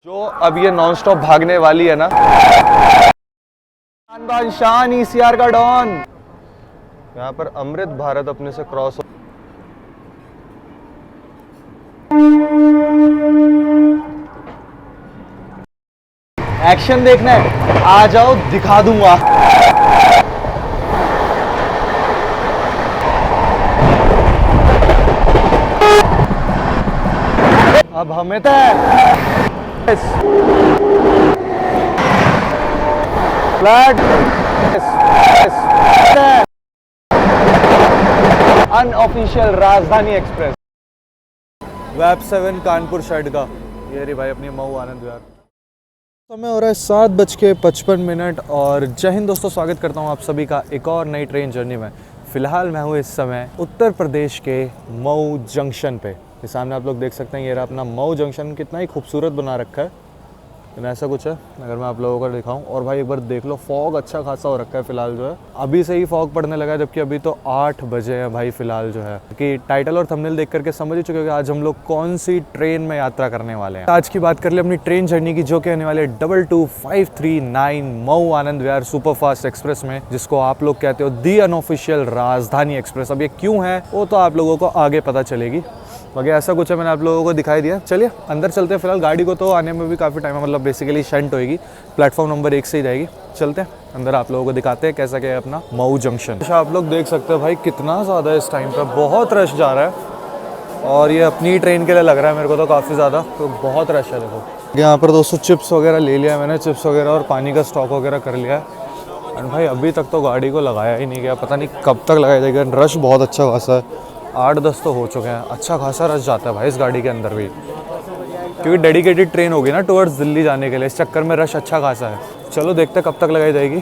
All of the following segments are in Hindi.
जो अब ये नॉन स्टॉप भागने वाली है ना, शान ईसीआर का डॉन, यहाँ पर अमृत भारत अपने से क्रॉस हो। एक्शन देखना है, आ जाओ दिखा दूंगा। अब हमें तो फ्लैट अनऑफिशियल राजधानी एक्सप्रेस वेब 7 कानपुर साइड का। ये रही भाई अपनी मऊ आनंद विहार। समय हो रहा है 7:55 और जय हिंद दोस्तों, स्वागत करता हूँ आप सभी का एक और नई ट्रेन जर्नी में। फिलहाल मैं हूँ इस समय उत्तर प्रदेश के मऊ जंक्शन पे। ये सामने आप लोग देख सकते हैं, ये रहा अपना मऊ जंक्शन। कितना ही खूबसूरत बना रखा है, लेकिन ऐसा कुछ है अगर मैं आप लोगों को दिखाऊं। और भाई एक बार देख लो, फॉग अच्छा खासा हो रखा है फिलहाल जो है। अभी से ही फॉग पड़ने लगा है, जबकि अभी तो 8 बजे है भाई फिलहाल जो है। कि टाइटल और थंबनेल देख करके समझ ही चुके हो कि आज हम लोग कौन सी ट्रेन में यात्रा करने वाले हैं। आज की बात कर ले अपनी ट्रेन जर्नी की, जो कि आने वाले 22539 मऊ आनंद विहार सुपरफास्ट एक्सप्रेस में, जिसको आप लोग कहते हो दी अनऑफिशियल राजधानी एक्सप्रेस। अब ये क्यों है वो तो आप लोगों को आगे पता चलेगी। बाकी ऐसा कुछ है, मैंने आप लोगों को दिखाई दिया। चलिए अंदर चलते हैं। फिलहाल गाड़ी को तो आने में भी काफ़ी टाइम है, मतलब बेसिकली शंट होएगी, प्लेटफॉर्म नंबर 1 से ही जाएगी। चलते हैं अंदर, आप लोगों को दिखाते हैं कैसा क्या है अपना मऊ जंक्शन। अच्छा आप लोग देख सकते हैं भाई कितना ज़्यादा इस टाइम पर बहुत रश जा रहा है, और ये अपनी ट्रेन के लिए लग रहा है मेरे को तो काफ़ी ज़्यादा, तो बहुत रश है। देखो यहाँ पर दोस्तों चिप्स वगैरह ले लिया है मैंने, चिप्स वगैरह और पानी का स्टॉक वगैरह कर लिया है। एंड भाई अभी तक तो गाड़ी को लगाया ही नहीं गया, पता नहीं कब तक लगाया जाएगा। रश बहुत अच्छा खासा है, 8-10 तो हो चुके हैं। अच्छा खासा रश जाता है भाई इस गाड़ी के अंदर भी, क्योंकि डेडिकेटेड ट्रेन होगी ना टुवर्ड्स दिल्ली जाने के लिए। इस चक्कर में रश अच्छा खासा है। चलो देखते हैं कब तक लगाई जाएगी।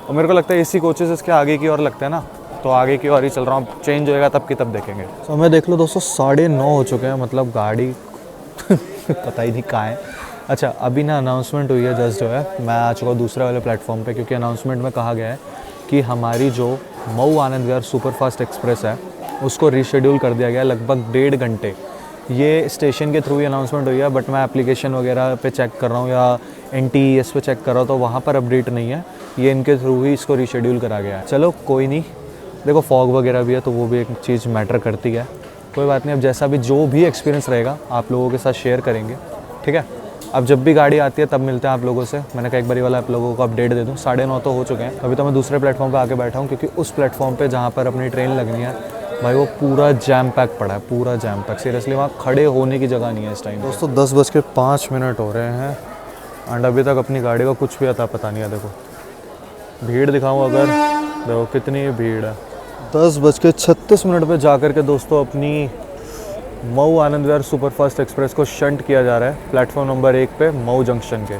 और मेरे को लगता है एसी कोचेस इसके आगे की ओर लगते हैं ना, तो आगे की ओर ही चल रहा हूँ। चेंज होएगा तब की तब देखेंगे। तो हमें देख लो दोस्तों 9:30 हो चुके हैं, मतलब गाड़ी पता ही नहीं कहाँ है। अच्छा अभी ना अनाउंसमेंट हुई है जस्ट जो है, मैं आ चुका हूँ दूसरे वाले प्लेटफॉर्म पे, क्योंकि अनाउंसमेंट में कहा गया है कि हमारी जो मऊ आनंद विहार सुपरफास्ट एक्सप्रेस है उसको रीशेड्यूल कर दिया गया लगभग 1.5 घंटे। ये स्टेशन के थ्रू ही अनाउंसमेंट हुई है, बट मैं एप्लीकेशन वगैरह पे चेक कर रहा हूँ या NTES पे चेक कर रहा हूँ, तो वहाँ पर अपडेट नहीं है। ये इनके थ्रू ही इसको रीशेड्यूल करा गया है। चलो कोई नहीं, देखो फॉग वगैरह भी है तो वो भी एक चीज़ मैटर करती है। कोई बात नहीं, अब जैसा भी जो भी एक्सपीरियंस रहेगा आप लोगों के साथ शेयर करेंगे, ठीक है। अब जब भी गाड़ी आती है तब मिलते हैं आप लोगों से। मैंने कहा एक बारी वाला आप लोगों को अपडेट दे दूँ। 9:30 तो हो चुके हैं। अभी तो मैं दूसरे प्लेटफॉर्म पे आके बैठा हूँ, क्योंकि उस प्लेटफॉर्म पे जहाँ पर अपनी ट्रेन लगनी है भाई वो पूरा जैम पैक पड़ा है, पूरा जैम पैक। सीरियसली वहाँ खड़े होने की जगह नहीं है इस टाइम। दोस्तों 10:05 हो रहे हैं एंड अभी तक अपनी गाड़ी का कुछ भी आता पता नहीं है। देखो भीड़ दिखाऊँ अगर, देखो कितनी भीड़ है। 10:36 पे जा कर के दोस्तों अपनी मऊ आनंद विहार सुपरफास्ट एक्सप्रेस को शंट किया जा रहा है प्लेटफॉर्म नंबर 1 पे मऊ जंक्शन के।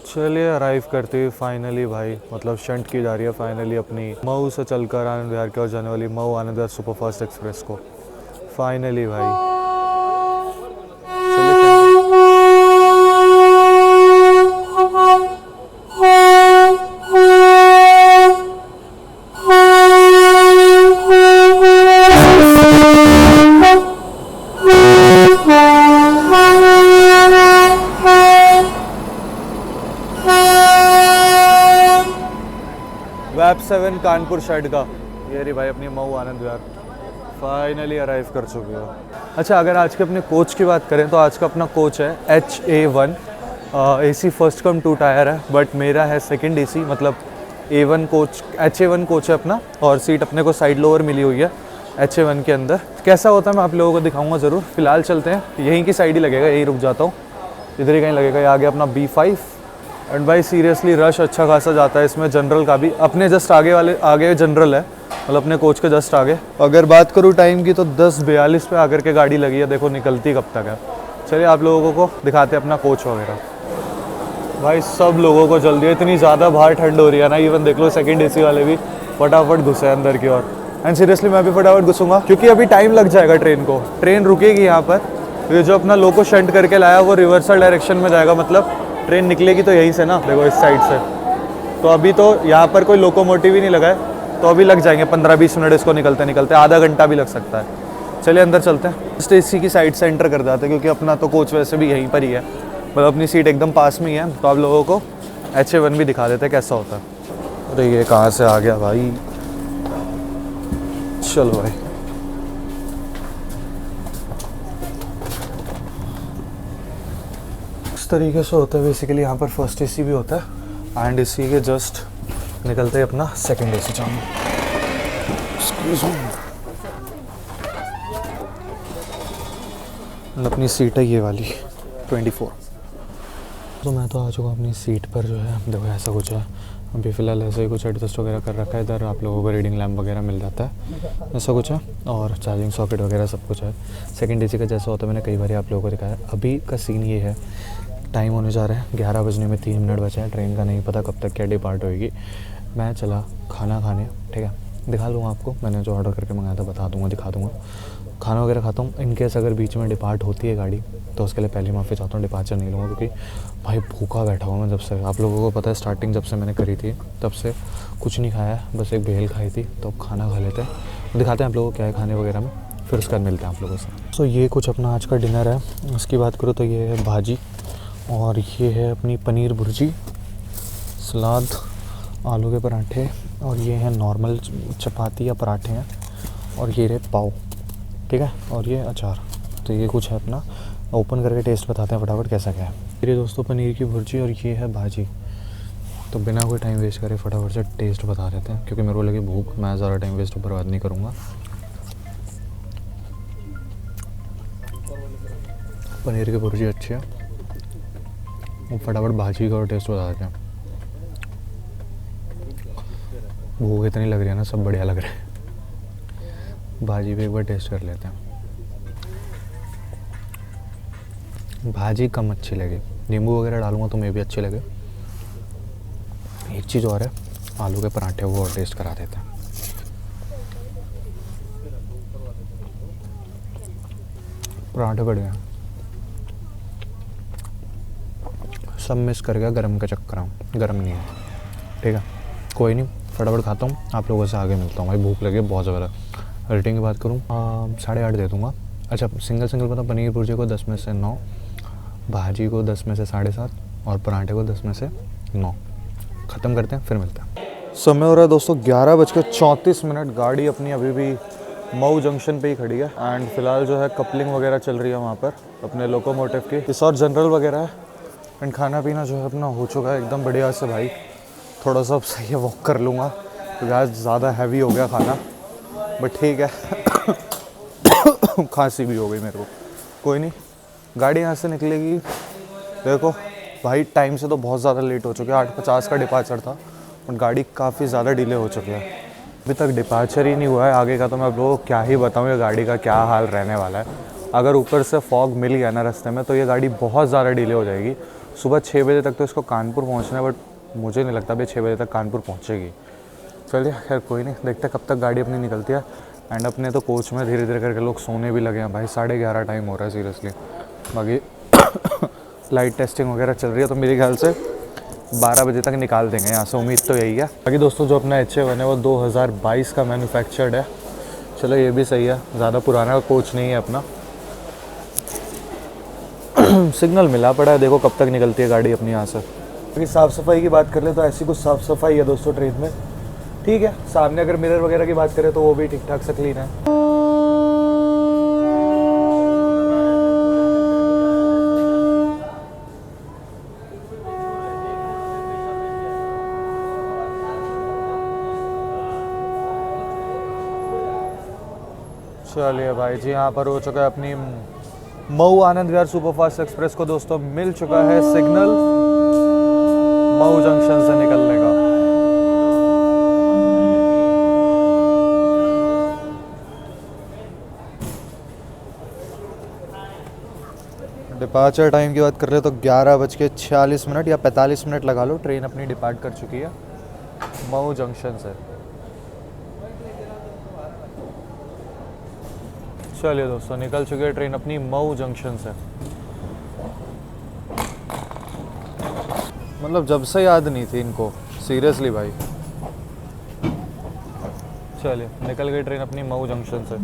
चलिए अराइव करते हुए फाइनली भाई, मतलब शंट की जा रही है फाइनली अपनी मऊ से चलकर आनंद विहार की ओर जाने वाली मऊ आनंद विहार सुपरफास्ट एक्सप्रेस को फाइनली भाई। वेब 7 कानपुर साइड का। ये रही भाई अपनी मऊ आनंद विहार फाइनली अराइव कर चुकी हो। अच्छा अगर आज के अपने कोच की बात करें तो आज का अपना कोच है HA1 AC first come 2 tyre है, बट मेरा है सेकंड AC, मतलब A1 कोच HA1 कोच है अपना, और सीट अपने को साइड लोअर मिली हुई है HA1 के अंदर। कैसा होता है मैं आप लोगों को दिखाऊंगा ज़रूर। फिलहाल चलते हैं, यहीं की साइड ही लगेगा, यहीं रुक जाता हूँ, इधर ही कहीं लगेगा। ये आ गया अपना B5 एंड भाई सीरियसली रश अच्छा खासा जाता है इसमें। जनरल का भी अपने जस्ट आगे जनरल है, मतलब अपने कोच के जस्ट आगे। अगर बात करूँ टाइम की तो 10:42 पे आकर के गाड़ी लगी है। देखो निकलती कब तक है। चलिए आप लोगों को दिखाते हैं अपना कोच वगैरह। भाई सब लोगों को जल्दी है, इतनी ज़्यादा बाहर ठंड हो रही है ना। इवन देख लो सेकंड AC वाले भी फटाफट घुसे अंदर की ओर। एंड सीरियसली मैं भी फटाफट घुसूंगा, क्योंकि अभी टाइम लग जाएगा ट्रेन को। ट्रेन रुकेगी यहाँ पर, ये जो अपना लोको शंट करके लाया वो रिवर्सल डायरेक्शन में जाएगा, मतलब ट्रेन निकलेगी तो यहीं से ना, देखो इस साइड से। तो अभी तो यहाँ पर कोई लोकोमोटिव ही नहीं लगा है, तो अभी लग जाएंगे 15-20 मिनट इसको निकलते निकलते, आधा घंटा भी लग सकता है। चलिए अंदर चलते हैं, जस्ट एसी की साइड से एंटर कर जाते हैं क्योंकि अपना तो कोच वैसे भी यहीं पर ही है, मतलब अपनी सीट एकदम पास में ही है। तो आप लोगों को HA1 भी दिखा देते हैं कैसा होता है। अरे ये कहाँ से आ गया भाई, चलो भाई। इस तरीके से होता है बेसिकली, यहाँ पर फर्स्ट AC भी होता है एंड इसी के जस्ट निकलते ही अपना सेकंड AC चालू। अपनी सीट है ये वाली 24। तो मैं तो आ चुका हूँ अपनी सीट पर जो है। देखो ऐसा कुछ है, अभी फ़िलहाल ऐसे ही कुछ एडजस्ट वगैरह कर रखा है। इधर आप लोगों को रीडिंग लैम्प वगैरह मिल जाता है, ऐसा कुछ है, और चार्जिंग सॉकेट वगैरह सब कुछ है। सेकंड AC का जैसा होता है मैंने कई बार आप लोगों को दिखाया। अभी का सीन ये है, टाइम होने जा रहा है 11 बजने में 3 मिनट बचे हैं। ट्रेन का नहीं पता कब तक क्या डिपार्ट होएगी। मैं चला खाना खाने, ठीक है, दिखा दूँगा आपको, मैंने जो ऑर्डर करके मंगाया था बता दूँगा, दिखा दूँगा। खाना वगैरह खाता हूँ। इनकेस अगर बीच में डिपार्ट होती है गाड़ी तो उसके लिए पहले माफ़ी चाहता हूँ, डिपार्चर नहीं लूँगा क्योंकि भाई भूखा बैठा हुआ मैं जब से। आप लोगों को पता है स्टार्टिंग जब से मैंने करी थी तब से कुछ नहीं खाया है, बस एक भेल खाई थी। तो खाना खा लेते हैं, दिखाते हैं आप लोगों को क्या है खाने वगैरह में, फिर उसके बाद मिलते हैं आप लोगों से। सो ये कुछ अपना आज का डिनर है। उसकी बात करूँ तो ये है भाजी, और ये है अपनी पनीर भुर्जी, सलाद, आलू के पराठे, और ये है नॉर्मल चपाती या पराठे हैं, और ये रहे पाव, ठीक है, और ये अचार। तो ये कुछ है अपना, ओपन करके टेस्ट बताते हैं फटाफट कैसा क्या है। मेरे दोस्तों पनीर की भुर्जी और ये है भाजी। तो बिना कोई टाइम वेस्ट करे फटाफट से टेस्ट बता देते हैं क्योंकि मेरे को लगे भूख, मैं ज़्यादा टाइम वेस्ट बर्बाद नहीं करूँगा। पनीर की भुर्जी अच्छी है, फटाफट भाजी का और टेस्ट बता देते हैं। भूख इतनी लग रही है ना, सब बढ़िया लग रहा है। भाजी भी एक बार टेस्ट कर लेते हैं। भाजी कम अच्छी लगी, नींबू वगैरह डालूंगा तो मे भी अच्छी लगे। एक चीज़ और है, आलू के पराठे वो और टेस्ट करा देते हैं। पराठे बढ़िया, सब मिस कर गया गरम का चक्कर में, गरम नहीं है, ठीक है, कोई नहीं, फटाफट खाता हूँ, आप लोगों से आगे मिलता हूँ। भाई भूख लगी बहुत ज़्यादा। रेटिंग की बात करूँ 8.5 दे दूँगा। अच्छा सिंगल मतलब पनीर भुर्जी को 10 में से 9, भाजी को 10 में से 7.5, और पराठे को 10 में से 9। ख़त्म करते हैं फिर मिलते हैं। समय हो रहा है दोस्तों 11:34। गाड़ी अपनी अभी भी मऊ जंक्शन पे ही खड़ी है एंड फिलहाल जो है कपलिंग वगैरह चल रही है वहाँ पर अपने लोकोमोटिव की। इस और जनरल वगैरह है एंड खाना पीना जो है अपना हो चुका है एकदम बढ़िया से। भाई थोड़ा सा अब सही है, वॉक कर लूँगा तो आज ज़्यादा हैवी हो गया खाना, बट ठीक है। खांसी भी हो गई मेरे को, कोई नहीं, गाड़ी यहाँ से निकलेगी। देखो भाई टाइम से तो बहुत ज़्यादा लेट हो चुके हैं, 8:50 का डिपार्चर था और गाड़ी काफ़ी ज़्यादा डिले हो चुकी है। अभी तक डिपार्चर ही नहीं हुआ है आगे का, तो मैं आप लोगों को क्या ही बताऊँ ये गाड़ी का क्या हाल रहने वाला है। अगर ऊपर से फॉग मिल गया ना रास्ते में तो ये गाड़ी बहुत ज़्यादा डिले हो जाएगी। सुबह 6 बजे तक तो इसको कानपुर पहुँचना है, बट मुझे नहीं लगता भाई 6 बजे तक कानपुर पहुँचेगी। चलिए खैर कोई नहीं, देखते कब तक गाड़ी अपनी निकलती है। एंड अपने तो कोच में धीरे धीरे करके लोग सोने भी लगे हैं भाई, 11:30 टाइम हो रहा है सीरियसली। बाकी लाइट टेस्टिंग वगैरह चल रही है तो मेरे ख्याल से 12 बजे तक निकाल देंगे यहाँ से, उम्मीद तो यही है। बाकी दोस्तों जो अपना HA1 है वो 2022 का मैन्युफैक्चर्ड है। चलो ये भी सही है, ज़्यादा पुराना कोच नहीं है अपना। सिग्नल मिला पड़ा है, देखो कब तक निकलती है गाड़ी अपनी यहाँ से। क्योंकि साफ़ सफाई की बात कर ले तो ऐसी कुछ साफ़ सफाई है दोस्तों ट्रेन में, ठीक है। सामने अगर मिरर वगैरह की बात करें तो वो भी ठीक ठाक से क्लीन है। चलिए भाई जी, यहाँ पर हो चुका है अपनी मऊ आनंद विहार सुपरफास्ट एक्सप्रेस को दोस्तों मिल चुका है सिग्नल मऊ जंक्शन से निकलने का। डिपार्चर टाइम की बात कर रहे हो तो 11:46 या 45 मिनट लगा लो, ट्रेन अपनी डिपार्ट कर चुकी है मऊ जंक्शन से। चलिए दोस्तों निकल चुकी है ट्रेन अपनी मऊ जंक्शन से। मतलब जब से याद नहीं थी इनको सीरियसली भाई। चलिए निकल गई ट्रेन अपनी मऊ जंक्शन से।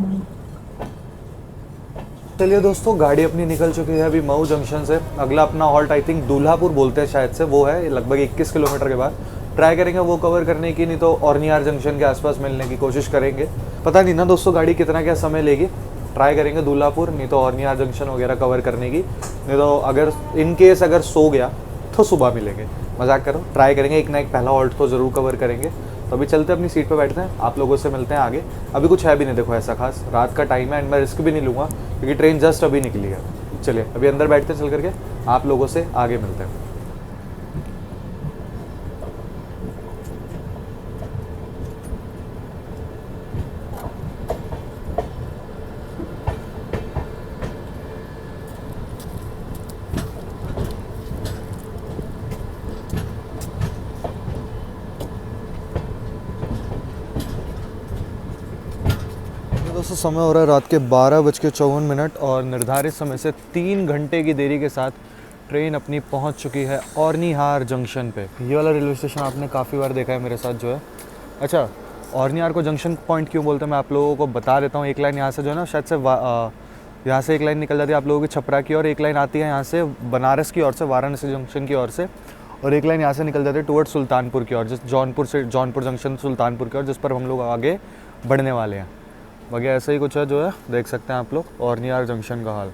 चलिए दोस्तों, गाड़ी अपनी निकल चुकी है अभी मऊ जंक्शन से। अगला अपना हॉल्ट आई थिंक दूल्हापुर बोलते हैं शायद से, वो है लगभग 21 किलोमीटर के बाद। ट्राई करेंगे वो कवर करने की, नहीं तो ऑर्नियार जंक्शन के आसपास मिलने की कोशिश करेंगे। पता नहीं ना दोस्तों गाड़ी कितना क्या समय लेगी। ट्राई करेंगे दूल्हापुर नहीं तो ऑर्नियार जंक्शन वगैरह कवर करने की, नहीं तो अगर इन केस अगर सो गया तो सुबह मिलेंगे। मजाक करो, ट्राई करेंगे एक ना एक पहला हॉल्ट तो ज़रूर कवर करेंगे। तो अभी चलते हैं, अपनी सीट पे बैठते हैं, आप लोगों से मिलते हैं आगे। अभी कुछ है भी नहीं देखो ऐसा खास, रात का टाइम है एंड मैं रिस्क भी नहीं लूँगा क्योंकि ट्रेन जस्ट अभी निकली है। चलिए अभी अंदर बैठते हैं चल करके, आप लोगों से आगे मिलते हैं। दोस्तों समय हो रहा है रात के 12:54 और निर्धारित समय से 3 घंटे की देरी के साथ ट्रेन अपनी पहुंच चुकी है ऑर्निहार जंक्शन पे। ये वाला रेलवे स्टेशन आपने काफ़ी बार देखा है मेरे साथ जो है। अच्छा, ऑर्निहार को जंक्शन पॉइंट क्यों बोलते हैं मैं आप लोगों को बता देता हूँ। एक लाइन यहाँ से जो है ना शायद से यहाँ से एक लाइन निकल जाती है आप लोगों की छपरा की, और एक लाइन आती है यहाँ से बनारस की ओर से, वाराणसी जंक्शन की ओर से, और एक लाइन यहाँ से निकल जाती है टुवर्ड्स सुल्तानपुर की ओर, जिस जौनपुर जंक्शन सुल्तानपुर की ओर, जिस पर हम लोग आगे बढ़ने वाले हैं। बाकी ऐसा ही कुछ है जो है, देख सकते हैं आप लोग ऑर्नियार जंक्शन का हाल।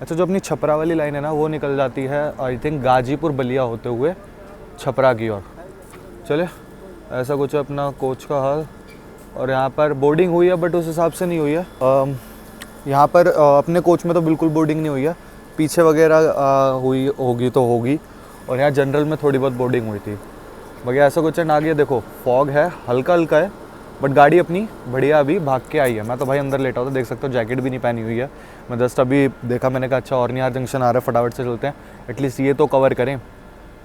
अच्छा, जो अपनी छपरा वाली लाइन है ना वो निकल जाती है आई थिंक गाजीपुर बलिया होते हुए छपरा की ओर। चले, ऐसा कुछ है अपना कोच का हाल। और यहाँ पर बोर्डिंग हुई है बट उस हिसाब से नहीं हुई है। यहाँ पर अपने कोच में तो बिल्कुल बोर्डिंग नहीं हुई है, पीछे वगैरह हुई होगी तो होगी, और यहाँ जनरल में थोड़ी बहुत बोर्डिंग हुई थी। बाकी ऐसा कुछ है ना। आगे देखो फॉग है, हल्का हल्का है, बट गाड़ी अपनी बढ़िया अभी भाग के आई है। मैं तो भाई अंदर लेटा होता, देख सकते हो जैकेट भी नहीं पहनी हुई है। मैं जस्ट अभी देखा, मैंने कहा अच्छा ऑर्निहार जंक्शन आ रहा है, फटाफट से चलते हैं, एटलीस्ट ये तो कवर करें।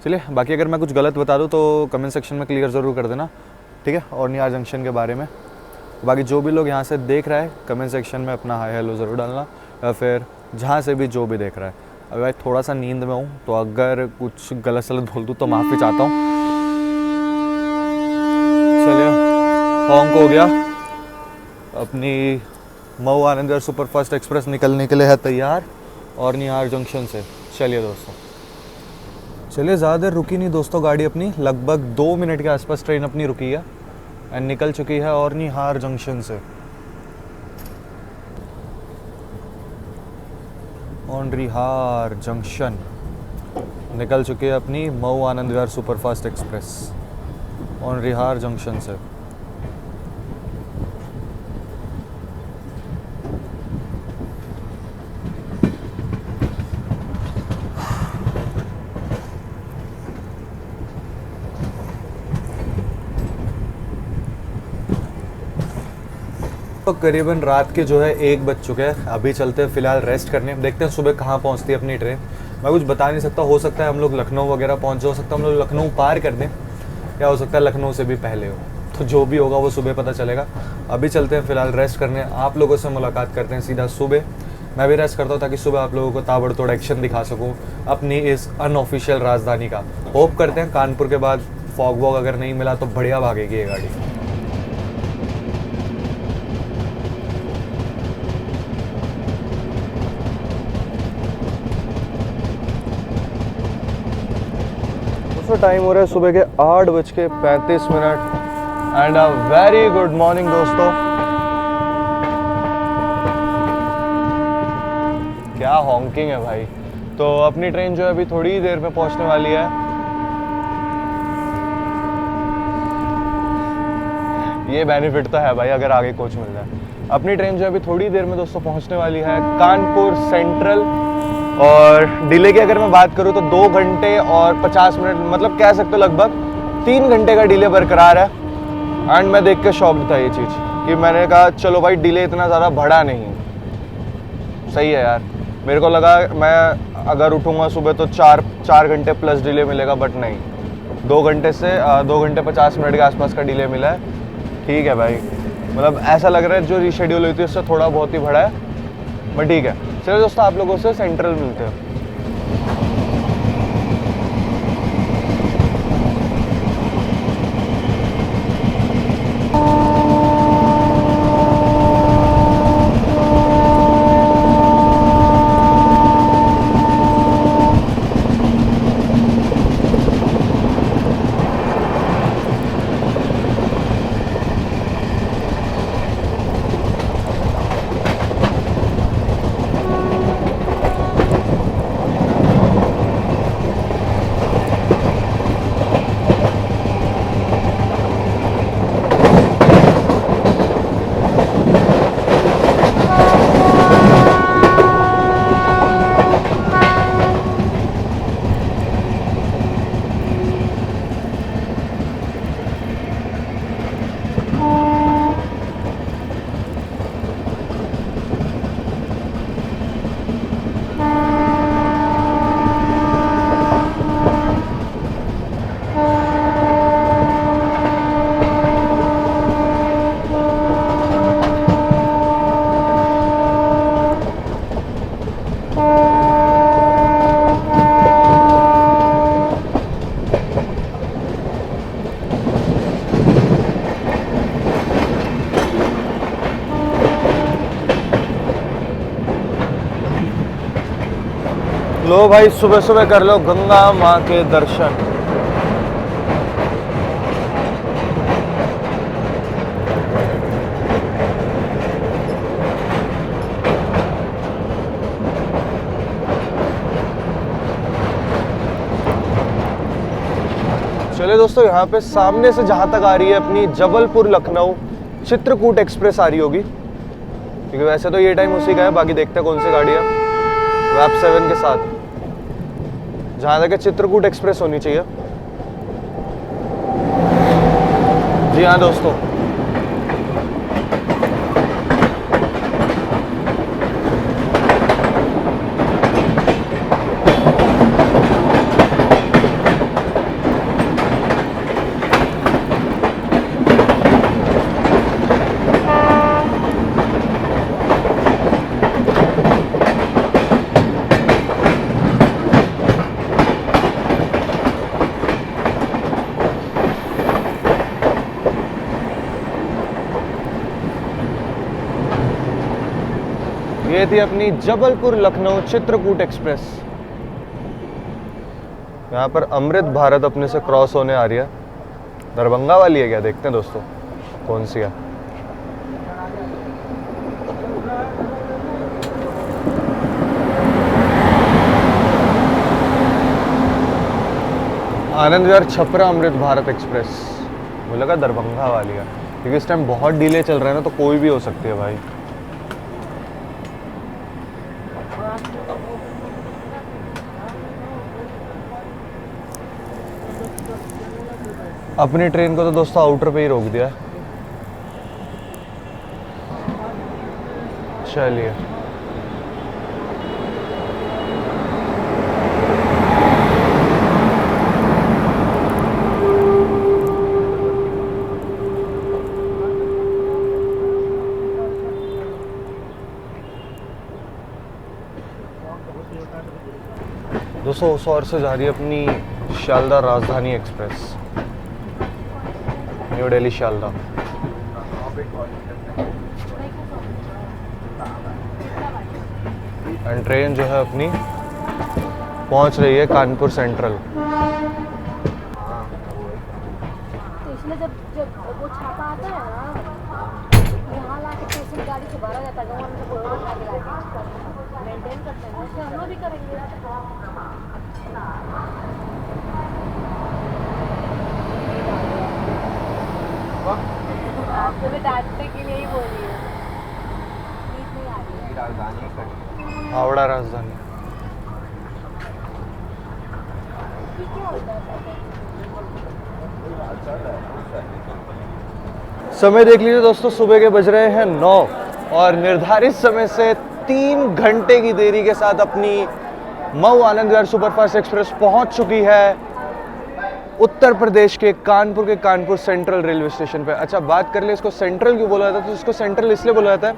चलिए, बाकी अगर मैं कुछ गलत बता दूँ तो कमेंट सेक्शन में क्लियर ज़रूर कर देना, ठीक है, ऑर्निहार जंक्शन के बारे में। बाकी जो भी लोग यहाँ से देख रहा है कमेंट सेक्शन में अपना हाय हेलो ज़रूर डालना, या फिर जहाँ से भी जो भी देख रहा है। अभी भाई थोड़ा सा नींद में हूँ तो अगर कुछ गलत सलत बोल दूँ तो माफ़ी चाहता हूँ। चलिए, हॉन्क हो गया, अपनी मऊ आनंद विहार सुपरफास्ट एक्सप्रेस निकलने के लिए है तैयार ऑर्निहार जंक्शन से। चलिए दोस्तों, चलिए, ज़्यादा देर रुकी नहीं दोस्तों गाड़ी अपनी, लगभग 2 मिनट के आसपास ट्रेन अपनी रुकी है एंड निकल चुकी है ऑर्निहार जंक्शन से। ऑर्निहार जंक्शन निकल चुकी है अपनी Mau Anand Vihar superfast express ऑर्निहार junction से। तो करीबन रात के जो है 1 बज चुके हैं। अभी चलते हैं फिलहाल रेस्ट करने, देखते हैं सुबह कहाँ पहुँचती है अपनी ट्रेन। मैं कुछ बता नहीं सकता, हो सकता है हम लोग लखनऊ वगैरह पहुँच जाए, हो सकता है हम लोग लखनऊ पार कर दें, या हो सकता है लखनऊ से भी पहले हो। तो जो भी होगा वो सुबह पता चलेगा। अभी चलते हैं फिलहाल रेस्ट करने, आप लोगों से मुलाकात करते हैं सीधा सुबह। मैं भी रेस्ट करता हूँ ताकि सुबह आप लोगों को ताबड़तोड़ एक्शन दिखा सकूँ अपनी इस अनऑफिशियल राजधानी का। होप करते हैं कानपुर के बाद फॉग वॉग अगर नहीं मिला तो बढ़िया भागेगी ये गाड़ी। टाइम हो रहा है सुबह के 8:35 and a very good morning दोस्तों। क्या हॉन्किंग है भाई। तो अपनी ट्रेन जो है अभी थोड़ी ही देर में पहुंचने वाली है। ये बेनिफिट तो है भाई अगर आगे कोच मिल जाए। अपनी ट्रेन जो है अभी थोड़ी देर में दोस्तों पहुंचने वाली है कानपुर सेंट्रल। और डिले की अगर मैं बात करूँ तो 2 घंटे और 50 मिनट, मतलब कह सकते हो लगभग 3 घंटे का डिले बरकरार है। एंड मैं देख के शॉक्ड था ये चीज़ कि मैंने कहा चलो भाई डिले इतना ज़्यादा बढ़ा नहीं, सही है यार। मेरे को लगा मैं अगर उठूँगा सुबह तो 4 घंटे प्लस डिले मिलेगा, बट नहीं, 2 घंटे से 2 घंटे 50 मिनट के आसपास का डिले मिला है। ठीक है भाई, मतलब ऐसा लग रहा है जो रीशेड्यूल हुई थी उससे थोड़ा बहुत ही बढ़ा है, बट ठीक है। चलो दोस्तों, आप लोगों से सेंट्रल मिलते हैं। लो भाई, सुबह सुबह कर लो गंगा माँ के दर्शन। चलिए दोस्तों, यहाँ पे सामने से जहाँ तक आ रही है अपनी जबलपुर लखनऊ चित्रकूट एक्सप्रेस आ रही होगी, क्योंकि वैसे तो ये टाइम उसी का है। बाकी देखते हैं कौन सी गाड़ी है। वैप 7 के साथ जहाँ तक चित्रकूट एक्सप्रेस होनी चाहिए। जी हाँ दोस्तों, ये थी अपनी जबलपुर लखनऊ चित्रकूट एक्सप्रेस। यहाँ पर अमृत भारत अपने से क्रॉस होने आ रही है। दरभंगा वाली है क्या? देखते हैं दोस्तों कौन सी है। आनंद विहार छपरा अमृत भारत एक्सप्रेस। मुझे लगा दरभंगा वाली है, क्योंकि इस टाइम बहुत डिले चल रहा है ना, तो कोई भी हो सकती है भाई। अपनी ट्रेन को तो दोस्तों आउटर पे ही रोक दिया। चलिए, दोस्तों उस ओर से जा रही है अपनी Sealdah Rajdhani express, New Delhi Sealdah. And train जो है अपनी पहुंच रही है कानपुर सेंट्रल। तो इसमें जब वो छापा आता है ना, यहाँ ला के स्टेशन गाड़ी से भरा जाता है, गाँव में से उठा के लाके मेंटेन करते हैं, वैसे हम लोग भी करेंगे। आपको भी डांटने के लिए ही बोल रही है। हावड़ा राजधानी। समय देख लीजिए दोस्तों, सुबह के बज रहे हैं 9 और निर्धारित समय से 3 घंटे की देरी के साथ अपनी मऊ आनंद विहार सुपरफास्ट एक्सप्रेस पहुंच चुकी है उत्तर प्रदेश के कानपुर सेंट्रल रेलवे स्टेशन पे। अच्छा, बात कर ले इसको सेंट्रल क्यों बोला जाता है? तो इसको सेंट्रल इसलिए बोला जाता है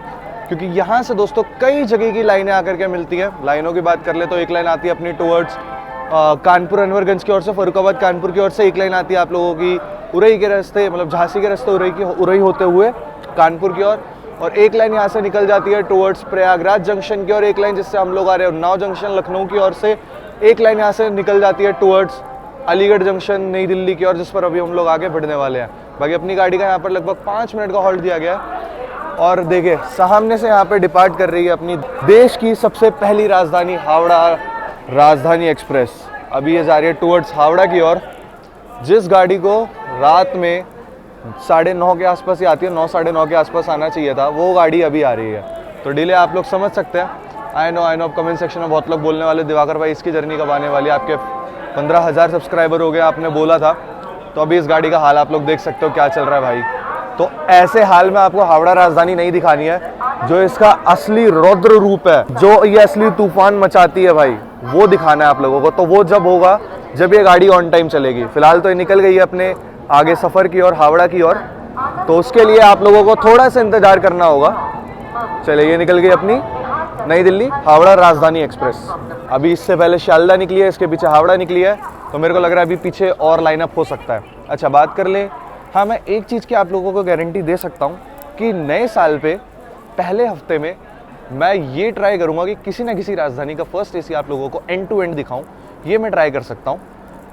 क्योंकि यहाँ से दोस्तों कई जगह की लाइनें आकर के मिलती है। लाइनों की बात कर ले तो एक लाइन आती है अपनी टुवर्ड्स कानपुर अनवरगंज की ओर से, फरुखाबाद कानपुर की ओर से। एक लाइन आती है आप लोगों की उरई के रास्ते, मतलब झांसी के रास्ते उरई होते हुए कानपुर की ओर, और एक लाइन यहाँ से निकल जाती है टुवर्ड्स प्रयागराज जंक्शन की ओर। एक लाइन जिससे हम लोग आ रहे हैं उन्नाव जंक्शन लखनऊ की ओर से। एक लाइन यहाँ से निकल जाती है टुवर्ड्स अलीगढ़ जंक्शन नई दिल्ली की ओर, जिस पर अभी हम लोग आगे बढ़ने वाले हैं। बाकी अपनी गाड़ी का यहाँ पर लगभग 5 मिनट का हॉल्ट दिया गया है। और देखिए सामने से यहाँ पे डिपार्ट कर रही है अपनी देश की सबसे पहली राजधानी हावड़ा राजधानी एक्सप्रेस। अभी ये जा रही है टुवर्ड्स हावड़ा की ओर। जिस गाड़ी को रात में 9:30 के आसपास ही आती है, 9 साढ़े 9 के आसपास आना चाहिए था, वो गाड़ी अभी आ रही है। तो डिले आप लोग समझ सकते हैं। आई नो अब कमेंट सेक्शन में बहुत लोग बोलने वाले, दिवाकर भाई इसकी जर्नी कब आने वाली है? आपके 15,000 सब्सक्राइबर हो गए, आपने बोला था। तो अभी इस गाड़ी का हाल आप लोग देख सकते हो क्या चल रहा है भाई। तो ऐसे हाल में आपको हावड़ा राजधानी नहीं दिखानी है, जो इसका असली रौद्र रूप है, जो ये असली तूफान मचाती है भाई, वो दिखाना है आप लोगों को। तो वो जब होगा जब ये गाड़ी ऑन टाइम चलेगी। फिलहाल तो ये निकल गई है अपने आगे सफ़र की ओर, हावड़ा की ओर, तो उसके लिए आप लोगों को थोड़ा सा इंतजार करना होगा। चलिए, ये निकल गई अपनी नई दिल्ली हावड़ा राजधानी एक्सप्रेस। अभी इससे पहले शालदा निकली है, इसके पीछे हावड़ा निकली है, तो मेरे को लग रहा है अभी पीछे और लाइनअप हो सकता है। अच्छा, बात कर ले। हाँ, मैं एक चीज़ की आप लोगों को गारंटी दे सकता हूँ कि नए साल पे पहले हफ्ते में मैं ये ट्राई करूँगा कि किसी ना किसी राजधानी का फर्स्ट एसी आप लोगों को एंड टू एंड दिखाऊँ, ये मैं ट्राई कर सकता हूँ।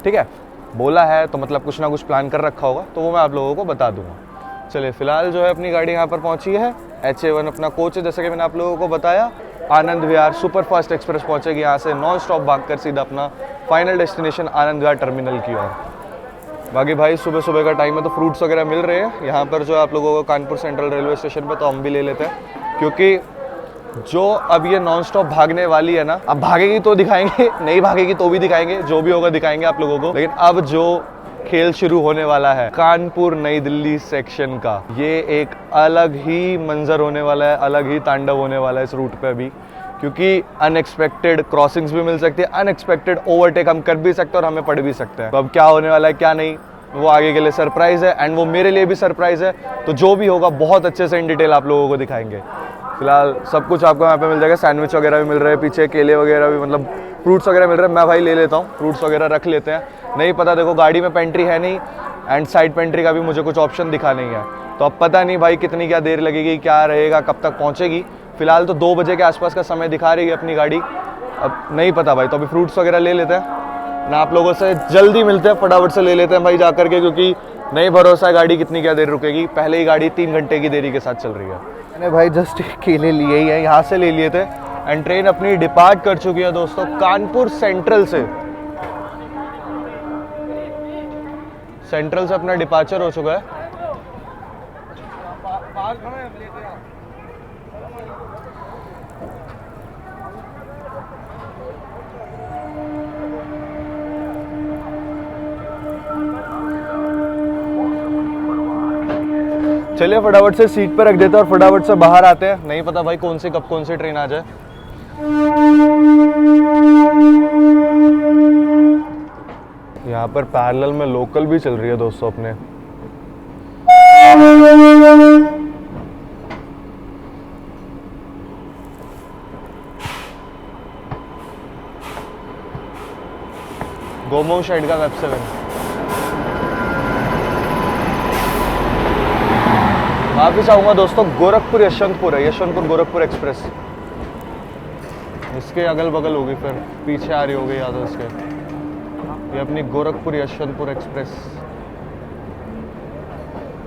ठीक है, बोला है तो मतलब कुछ ना कुछ प्लान कर रखा होगा, तो वो मैं आप लोगों को बता दूंगा। चलिए फिलहाल जो है अपनी गाड़ी यहाँ पर पहुँची है, HA1 अपना कोच है, जैसे कि मैंने आप लोगों को बताया। Anand Vihar super fast express पहुँचेगी यहाँ से नॉन स्टॉप भागकर सीधा अपना final destination Anand Vihar terminal की ओर। बाकी भाई सुबह सुबह का टाइम है तो फ्रूट्स वगैरह मिल रहे हैं यहाँ पर जो है आप लोगों को कानपुर सेंट्रल रेलवे स्टेशन पे, तो हम भी ले लेते हैं, क्योंकि जो अब ये नॉन स्टॉप भागने वाली है ना, अब भागेगी तो दिखाएंगे, नहीं भागेगी तो भी दिखाएंगे, जो भी होगा दिखाएंगे आप लोगों को। लेकिन अब जो खेल शुरू होने वाला है कानपुर नई दिल्ली सेक्शन का, ये एक अलग ही मंजर होने वाला है, अलग ही तांडव होने वाला है इस रूट पे अभी, क्योंकि अनएक्सपेक्टेड क्रॉसिंग्स भी मिल सकती है, अनएक्सपेक्टेड ओवरटेक हम कर भी सकते हैं और हमें पड़ भी सकते हैं। तो अब क्या होने वाला है क्या नहीं, वो आगे के लिए सरप्राइज है, एंड वो मेरे लिए भी सरप्राइज है। तो जो भी होगा बहुत अच्छे से इन डिटेल आप लोगों को दिखाएंगे। फिलहाल सब कुछ आपको यहाँ पे मिल जाएगा, सैंडविच वगैरह भी मिल रहे हैं, पीछे केले वगैरह भी, मतलब फ्रूट्स वगैरह मिल रहे हैं। मैं भाई ले लेता हूँ, फ्रूट्स वगैरह रख लेते हैं। नहीं पता, देखो गाड़ी में पेंट्री है नहीं, एंड साइड पेंट्री का भी मुझे कुछ ऑप्शन दिखा नहीं है, तो अब पता नहीं भाई कितनी क्या देर लगेगी, क्या रहेगा, कब तक पहुँचेगी। फिलहाल तो 2 बजे के आसपास का समय दिखा रही है अपनी गाड़ी, अब नहीं पता भाई। तो अभी फ्रूट्स वगैरह ले लेते हैं ना, आप लोगों से जल्दी मिलते हैं, फटाफट से ले लेते हैं भाई जा करके, क्योंकि नहीं भरोसा है गाड़ी कितनी क्या देर रुकेगी। पहले ही गाड़ी 3 घंटे की देरी के साथ चल रही है। मैंने भाई जस्ट केले लिए ही हैं, यहाँ से ले लिए थे, एंड ट्रेन अपनी डिपार्ट कर चुकी है दोस्तों कानपुर सेंट्रल से। सेंट्रल से अपना डिपार्चर हो चुका है। चलिए फटाफट से सीट पर रख देते हैं और फटाफट से बाहर आते हैं। नहीं पता भाई कौन सी कब कौन सी ट्रेन आ जाए। यहाँ पर पैरेलल में लोकल भी चल रही है दोस्तों अपने। गोमो शेड का वेब 7 वापिस आऊँगा दोस्तों। गोरखपुर यशवंतपुर है, यशवंतपुर गोरखपुर एक्सप्रेस। इसके अगल बगल होगी, फिर पीछे आ रही होगी याद है इसके। ये अपनी गोरखपुर यशवंतपुर एक्सप्रेस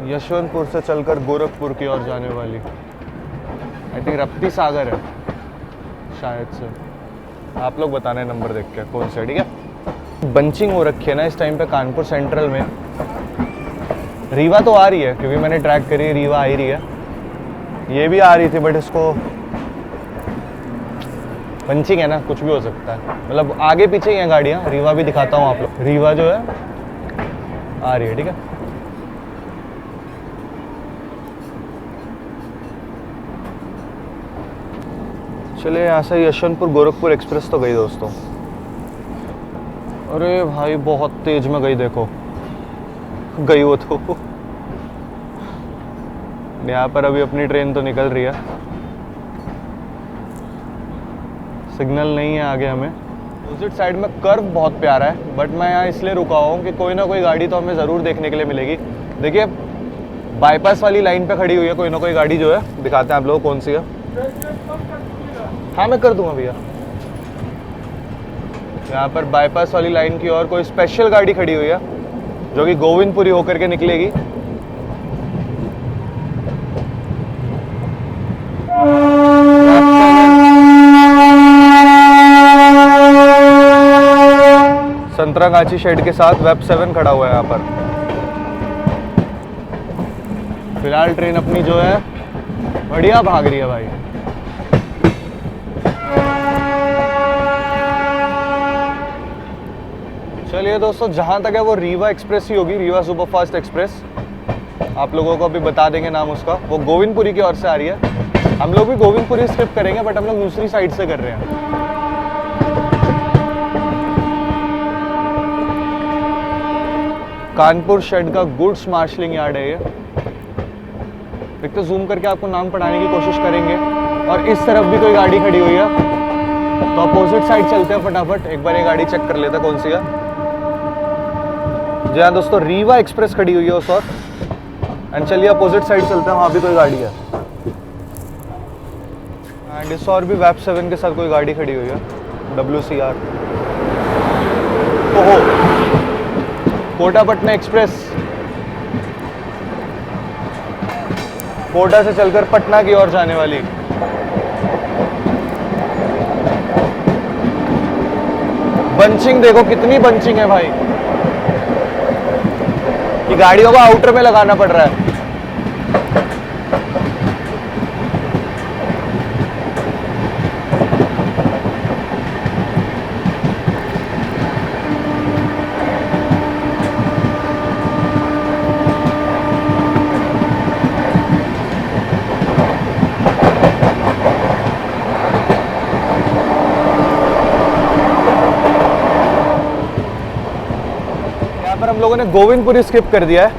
यशवंतपुर से चलकर गोरखपुर की ओर जाने वाली। आई थिंक रप्ती सागर है शायद से, आप लोग बताना है नंबर देख के कौन सा है। ठीक है, बंचिंग हो रखी है ना इस टाइम पे कानपुर सेंट्रल में। रीवा तो आ रही है क्योंकि मैंने ट्रैक करी है, रीवा आ ही रही है। ये भी आ रही थी बट इसको पंचिंग है ना, कुछ भी हो सकता है, मतलब आगे पीछे ही हैं गाड़ियाँ। रीवा भी दिखाता हूँ आप लोग, रीवा जो है आ रही है। ठीक है, चलिए यहाँ से यशवंतपुर गोरखपुर एक्सप्रेस तो गई दोस्तों। अरे भाई बहुत तेज में गई, देखो गई वो तो। यहाँ पर अभी अपनी ट्रेन तो निकल रही है, सिग्नल नहीं है आगे हमें। अपोजिट साइड में कर्व बहुत प्यारा है, बट मैं यहाँ इसलिए रुका हूँ कि कोई ना कोई गाड़ी तो हमें ज़रूर देखने के लिए मिलेगी। देखिए बाईपास वाली लाइन पे खड़ी हुई है कोई ना कोई गाड़ी जो है, दिखाते हैं आप लोगों को कौन सी है। हाँ मैं कर दूंगा भैया। यहाँ पर बाईपास वाली लाइन की ओर कोई स्पेशल गाड़ी खड़ी हुई है जो कि गोविंदपुरी होकर के निकलेगी। संतरागाछी शेड के साथ वेब 7 खड़ा हुआ है यहाँ पर। फिलहाल ट्रेन अपनी जो है बढ़िया भाग रही है भाई। चलिए दोस्तों, जहाँ तक है वो रीवा एक्सप्रेस ही होगी, रीवा सुपरफास्ट एक्सप्रेस। आप लोगों को अभी बता देंगे नाम उसका। वो गोविंदपुरी की ओर से आ रही है। हम लोग भी गोविंदपुरी स्किप करेंगे बट हम लोग दूसरी साइड से कर रहे हैं। कानपुर शेड का गुड्स मार्शलिंग यार्ड है ये। एक तो जूम करके आपको नाम पढ़ाने की कोशिश करेंगे। और इस तरफ भी कोई गाड़ी खड़ी हुई है, तो अपोजिट साइड चलते हैं फटाफट। एक बार ये गाड़ी चेक कर लेते हैं कौन सी है। जी हाँ दोस्तों, रीवा एक्सप्रेस खड़ी हुई है उस वक्त। एंड चलिए अपोजिट साइड चलते हैं, वहाँ भी कोई गाड़ी है। एंड एंड इस और भी वैप 7 के साथ कोई गाड़ी खड़ी हुई है, WCR। ओहो, कोटा पटना एक्सप्रेस, कोटा से चलकर पटना की ओर जाने वाली। बंचिंग देखो कितनी बंचिंग है भाई, ये गाड़ियों को आउटर में लगाना पड़ रहा है। हम लोगों ने गोविंदपुरी स्किप कर दिया है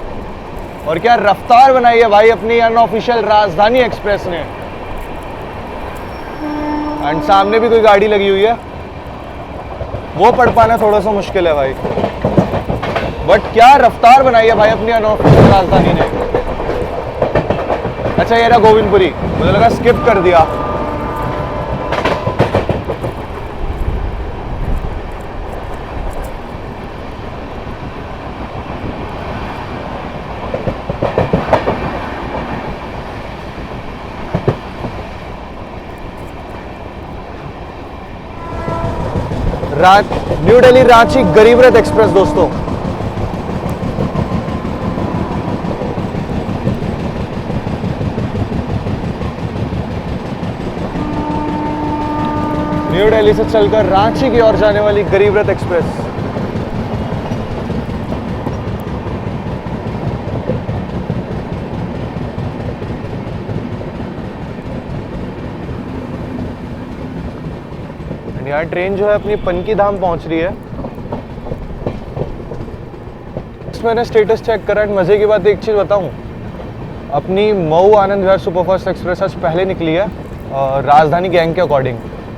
और क्या रफ्तार बनाई है भाई अपनी अनऑफिशियल राजधानी एक्सप्रेस ने। एंड सामने भी कोई गाड़ी लगी हुई है, वो पढ़ पाना थोड़ा सा मुश्किल है भाई, बट क्या रफ्तार बनाई है भाई अपनी अनऑफिशियल राजधानी ने। अच्छा ये रहा गोविंदपुरी, मुझे लगा स्किप कर दिया। न्यू दिल्ली रांची गरीब रथ एक्सप्रेस दोस्तों। न्यू दिल्ली से चलकर रांची की ओर जाने वाली गरीब रथ एक्सप्रेस। यहाँ ट्रेन जो है अपनी पनकी धाम पहुंच रही है। मैंने स्टेटस चेक करा, मजे की बात एक चीज बताऊं, अपनी मऊ आनंद विहार सुपरफास्ट एक्सप्रेस आज पहले निकली है राजधानी गैंग के अकॉर्डिंग,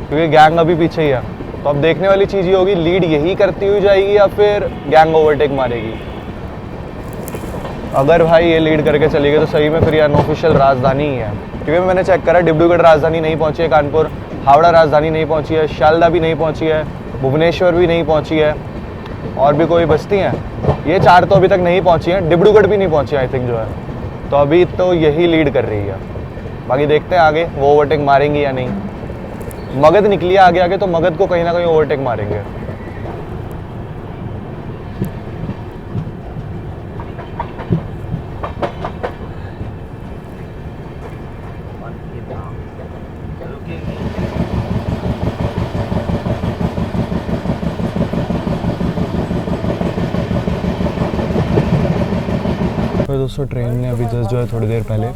क्योंकि गैंग अभी पीछे ही है। तो अब देखने वाली चीज ये होगी, लीड यही करती हुई जाएगी या फिर गैंग ओवरटेक मारेगी। अगर भाई ये लीड करके चली गई तो सही में फिर ये अनऑफिशियल राजधानी ही है, क्योंकि मैंने चेक करा डिब्रूगढ़ राजधानी नहीं पहुंची है, कानपुर हावड़ा राजधानी नहीं पहुंची है, शालदा भी नहीं पहुंची है, भुवनेश्वर भी नहीं पहुंची है, और भी कोई बस्ती हैं, ये 4 तो अभी तक नहीं पहुंची हैं, डिब्रूगढ़ भी नहीं पहुंची आई थिंक जो है। तो अभी तो यही लीड कर रही है, बाकी देखते हैं आगे वो ओवरटेक मारेंगी या नहीं। मगध निकली है आगे आगे, तो मगध को कहीं ना कहीं ओवरटेक मारेंगे। दोस्तों ट्रेन ने अभी जस्ट जो है थोड़ी देर पहले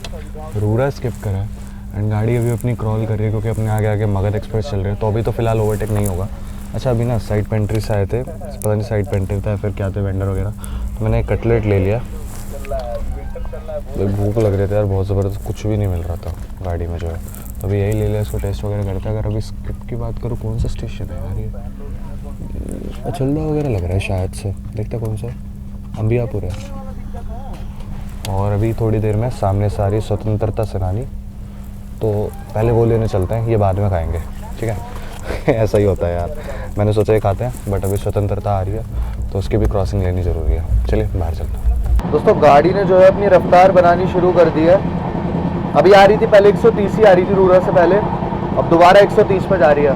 रूरा स्किप करा है एंड गाड़ी अभी अपनी क्रॉल कर रही है, क्योंकि अपने आगे आगे मगध एक्सप्रेस चल रहे हैं। तो अभी तो फिलहाल ओवरटेक नहीं होगा। अच्छा अभी ना साइड पेंट्री से आए थे, पता नहीं साइड पेंट्री था फिर क्या थे वेंडर वगैरह, तो मैंने एक कटलेट ले लिया। भूख लग रही थी यार बहुत ज़बरदस्त, कुछ भी नहीं मिल रहा था गाड़ी में जो है, तो अभी यही ले लिया, इसको टेस्ट वगैरह करते हैं। अगर अभी स्किप की बात करूँ, कौन सा स्टेशन है यार ये, अचल्ला वगैरह लग रहा है शायद से, देखते कौन सा, अंबियापुर है। और अभी थोड़ी देर में सामने से आ रही स्वतंत्रता सेनानी, तो पहले वो लेने चलते हैं, ये बाद में खाएंगे, ठीक है। ऐसा ही होता है यार, मैंने सोचा ये खाते हैं, बट अभी स्वतंत्रता आ रही है तो उसकी भी क्रॉसिंग लेनी ज़रूरी है। चलिए बाहर चलते हैं। दोस्तों गाड़ी ने जो है अपनी रफ्तार बनानी शुरू कर दी है। अभी आ रही थी पहले 130 ही आ रही थी रूरा से पहले, अब दोबारा 130 पे जा रही है।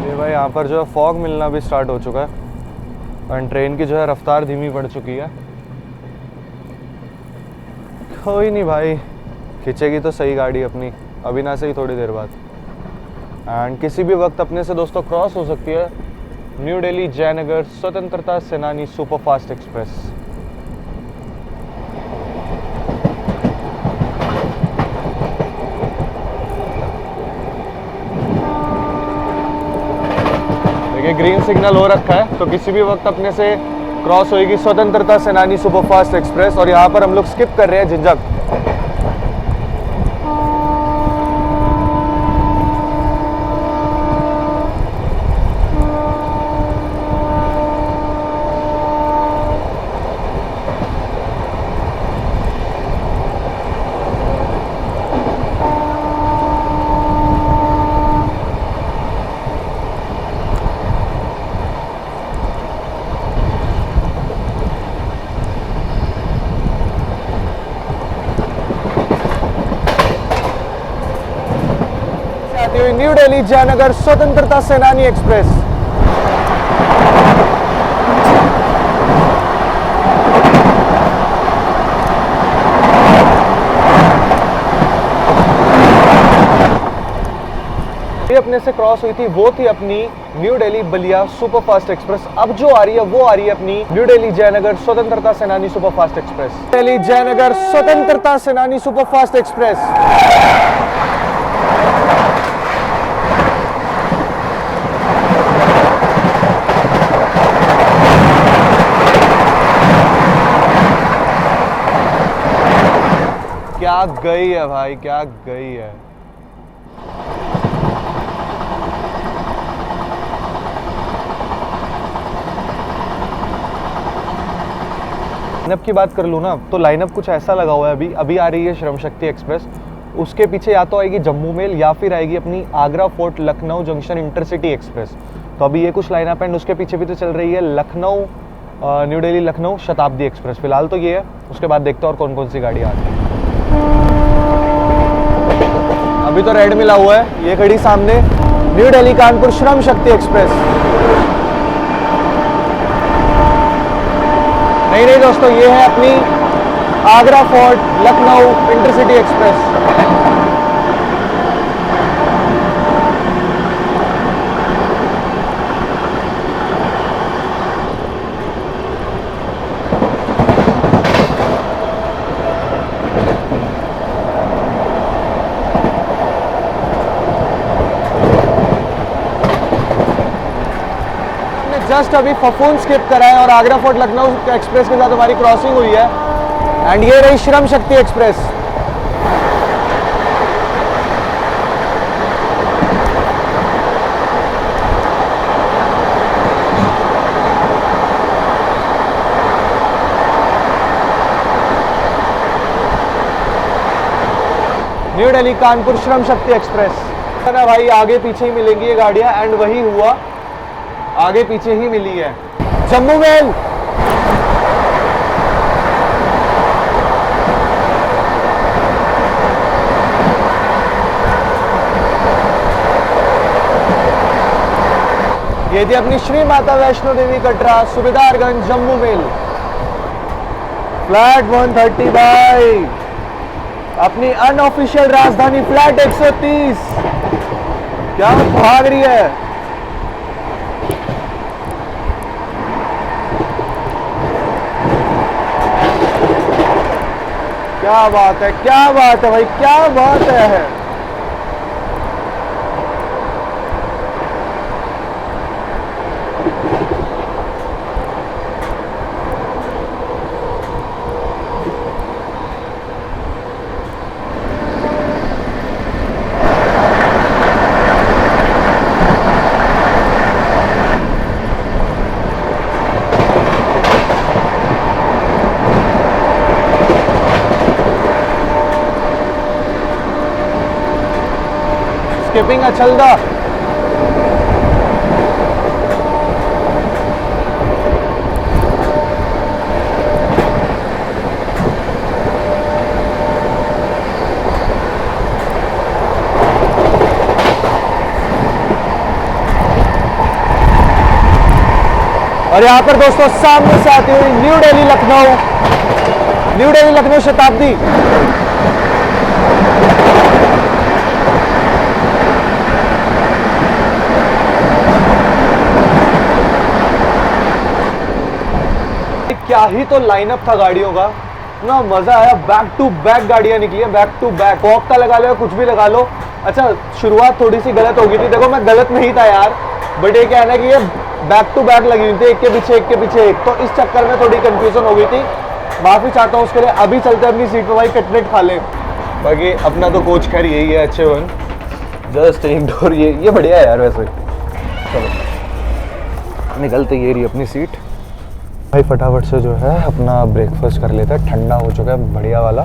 ये भाई यहाँ पर जो है फॉग मिलना भी स्टार्ट हो चुका है और ट्रेन की जो है रफ्तार धीमी पड़ चुकी है। कोई नहीं भाई, खिंचेगी तो सही गाड़ी अपनी, अभी ना सही थोड़ी देर बाद। एंड किसी भी वक्त अपने से दोस्तों क्रॉस हो सकती है न्यू दिल्ली जयनगर स्वतंत्रता सेनानी सुपरफास्ट एक्सप्रेस। देखिए ग्रीन सिग्नल हो रखा है, तो किसी भी वक्त अपने से क्रॉस होगी स्वतंत्रता सेनानी सुपरफास्ट एक्सप्रेस। और यहाँ पर हम लोग स्किप कर रहे हैं झिंझक। न्यू दिल्ली जयनगर स्वतंत्रता सेनानी एक्सप्रेस। ये अपने से क्रॉस हुई थी, वो थी अपनी new Delhi Ballia superfast express. अब जो आ रही है वो आ रही है अपनी न्यू दिल्ली जयनगर स्वतंत्रता सेनानी सुपरफास्ट एक्सप्रेस। दिल्ली जयनगर स्वतंत्रता सेनानी सुपरफास्ट एक्सप्रेस। क्या गई है भाई, क्या गई है। लाइनअप की बात कर लूँ ना, तो लाइनअप कुछ ऐसा लगा हुआ है। अभी आ रही है श्रम शक्ति एक्सप्रेस, उसके पीछे या तो आएगी जम्मू मेल या फिर आएगी अपनी Agra fort Lucknow junction intercity express. तो अभी ये कुछ लाइनअप एंड उसके पीछे भी तो चल रही है लखनऊ न्यू दिल्ली लखनऊ शताब्दी एक्सप्रेस। फिलहाल तो ये है, उसके बाद देखते हैं और कौन कौन सी गाड़ी आती है। अभी तो रेड मिला हुआ है, ये खड़ी सामने न्यू दिल्ली कानपुर श्रम शक्ति एक्सप्रेस। नहीं दोस्तों, ये है अपनी Agra fort Lucknow intercity express. Just अभी फफून स्किप करा है और आगरा फोर्ट लखनऊ एक्सप्रेस के साथ हमारी क्रॉसिंग हुई है एंड ये रही Shram Shakti express. New Delhi Kanpur Shram Shakti express ना भाई, आगे पीछे ही मिलेंगी ये गाड़ियां एंड वही हुआ, आगे पीछे ही मिली है। जम्मू मेल ये थी अपनी Shri Mata Vaishno Devi Katra Subedarganj Jammu mail flat 130 by अपनी अनऑफिशियल राजधानी फ्लैट 130। क्या भाग रही है। क्या बात है, क्या बात है भाई, क्या बात है। स्किपिंग अचलदा और यहाँ पर दोस्तों सामने से आती हुई न्यू दिल्ली लखनऊ शताब्दी। क्या ही तो लाइनअप था गाड़ियों का, ना मजा आया। बैक टू बैक गाड़ियां निकली है, बैक टू बैक। कॉक का लगा लो या कुछ भी लगा लो। अच्छा शुरुआत थोड़ी सी गलत हो गई थी, देखो मैं गलत नहीं था यार, बट ये क्या है ना कि ये बैक टू बैक लगी हुई थी, एक के पीछे एक, तो इस चक्कर में थोड़ी कंफ्यूजन हो गई थी। माफी चाहता हूँ उसके लिए। अभी चलते हैं अपनी सीट पे भाई, कटलेट खा ले। बाकी अपना तो कोच खैर यही है, अच्छे वन जस्ट इंडोर। ये बढ़िया है यार वैसे। चलो निकलते, ये रही अपनी सीट भाई। फटाफट से जो है अपना ब्रेकफास्ट कर लेते हैं, ठंडा हो चुका है बढ़िया वाला।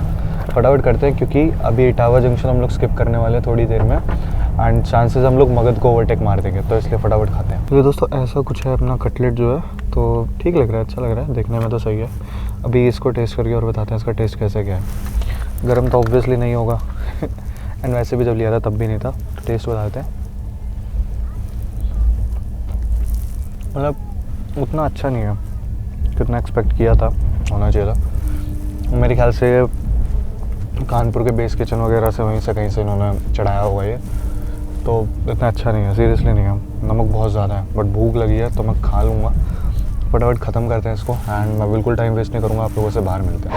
फटाफट करते हैं क्योंकि अभी इटावा जंक्शन हम लोग स्किप करने वाले हैं थोड़ी देर में एंड चांसेस हम लोग मगध को ओवरटेक मार देंगे, तो इसलिए फटाफट खाते हैं। तो ये दोस्तों ऐसा कुछ है अपना कटलेट जो है, तो ठीक लग रहा है, अच्छा लग रहा है, देखने में तो सही है। अभी इसको टेस्ट करके और बताते हैं इसका टेस्ट कैसे क्या है। गर्म तो ऑब्वियसली नहीं होगा एंड वैसे भी जब लिया था तब भी नहीं था, तो टेस्ट बताते हैं। मतलब उतना अच्छा नहीं है, कितना एक्सपेक्ट किया था होना चाहिए था। मेरे ख्याल से कानपुर के बेस किचन वगैरह से वहीं से कहीं से इन्होंने चढ़ाया हुआ है, तो इतना अच्छा नहीं है, सीरियसली नहीं है। नमक बहुत ज़्यादा है, बट भूख लगी है तो मैं खा लूँगा। फटाफट ख़त्म करते हैं इसको एंड मैं बिल्कुल टाइम वेस्ट नहीं करूँगा, आप लोगों से बाहर मिलते हैं।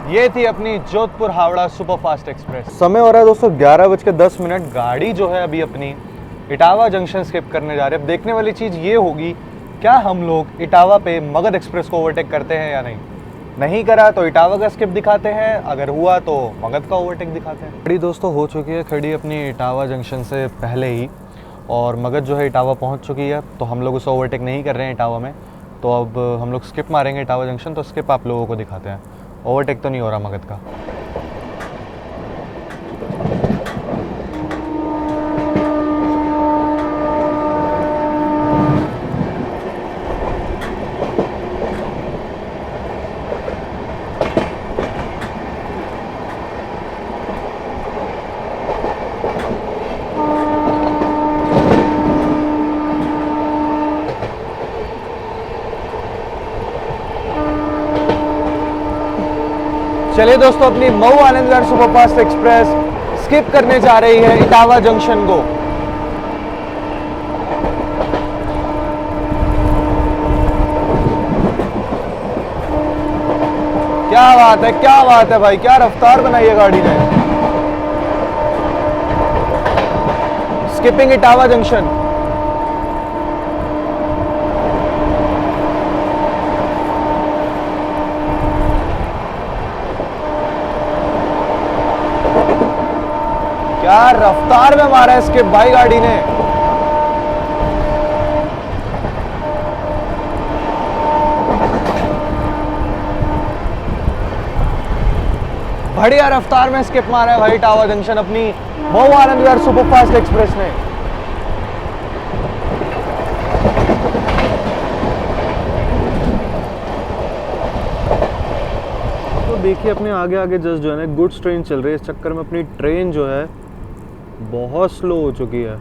ये थी अपनी जोधपुर हावड़ा सुपरफास्ट एक्सप्रेस। समय हो रहा है दोस्तों 11:10। गाड़ी जो है अभी अपनी इटावा जंक्शन स्किप करने जा रहे हैं। अब देखने वाली चीज़ ये होगी, क्या हम लोग इटावा पे मगध एक्सप्रेस को ओवरटेक करते हैं या नहीं। नहीं करा तो इटावा का स्किप दिखाते हैं, अगर हुआ तो मगध का ओवरटेक दिखाते हैं। गाड़ी दोस्तों हो चुकी है खड़ी अपनी इटावा जंक्शन से पहले ही, और मगध जो है इटावा पहुँच चुकी है, तो हम लोग उसे ओवरटेक नहीं कर रहे हैं इटावा में। तो अब हम लोग स्किप मारेंगे इटावा जंक्शन, तो स्किप आप लोगों को दिखाते हैं। ओवरटेक तो नहीं हो रहा मगध का। चलिए दोस्तों, अपनी Mau Anand Vihar superfast express skip करने जा रही है इटावा जंक्शन को। क्या बात है भाई, क्या रफ्तार बनाई है गाड़ी ने। Skipping Etawah junction. क्या रफ्तार में मारा है स्किप भाई गाड़ी ने। बढ़िया रफ्तार में स्किप मारा है भाई इटावा जंक्शन अपनी मऊ आनंद विहार सुपरफास्ट एक्सप्रेस ने। तो देखिए अपने आगे आगे जस्ट जो है ना गुड्स ट्रेन चल रही है, इस चक्कर में अपनी ट्रेन जो है बहुत स्लो हो चुकी है।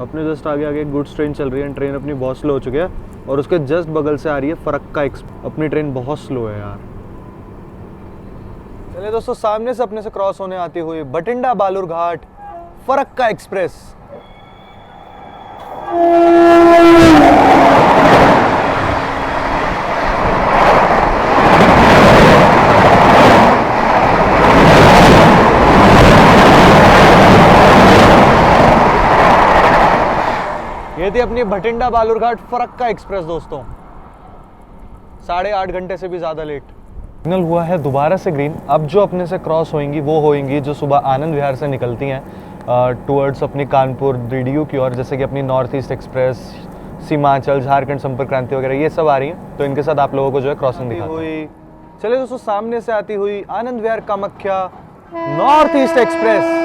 अपने जस्ट आगे आगे गुड्स ट्रेन चल रही है, ट्रेन अपनी बहुत स्लो हो चुकी है, और उसके जस्ट बगल से आ रही है फरक्का एक्सप्रेस। अपनी ट्रेन बहुत स्लो है यार। चलिए दोस्तों, सामने से अपने से क्रॉस होने आती हुई बठिंडा बालूरघाट फरक्का एक्सप्रेस। ये थी अपनी बठिंडा बालूरघाट फरक्का एक्सप्रेस दोस्तों, 8.5 घंटे से भी ज़्यादा लेट। सिग्नल हुआ है दोबारा से ग्रीन। अब जो अपने से क्रॉस होंगी वो होंगी जो सुबह आनंद विहार से निकलती हैं टुवर्ड्स अपनी कानपुर DDU की ओर, जैसे कि अपनी north east express, Seemanchal, Jharkhand Sampark क्रांति वगैरह ये सब आ रही हैं। तो इनके साथ आप लोगों को जो है क्रॉसिंग दिखाते हुई। चलिए दोस्तों, सामने से आती हुई Anand Vihar Kamakhya north east express.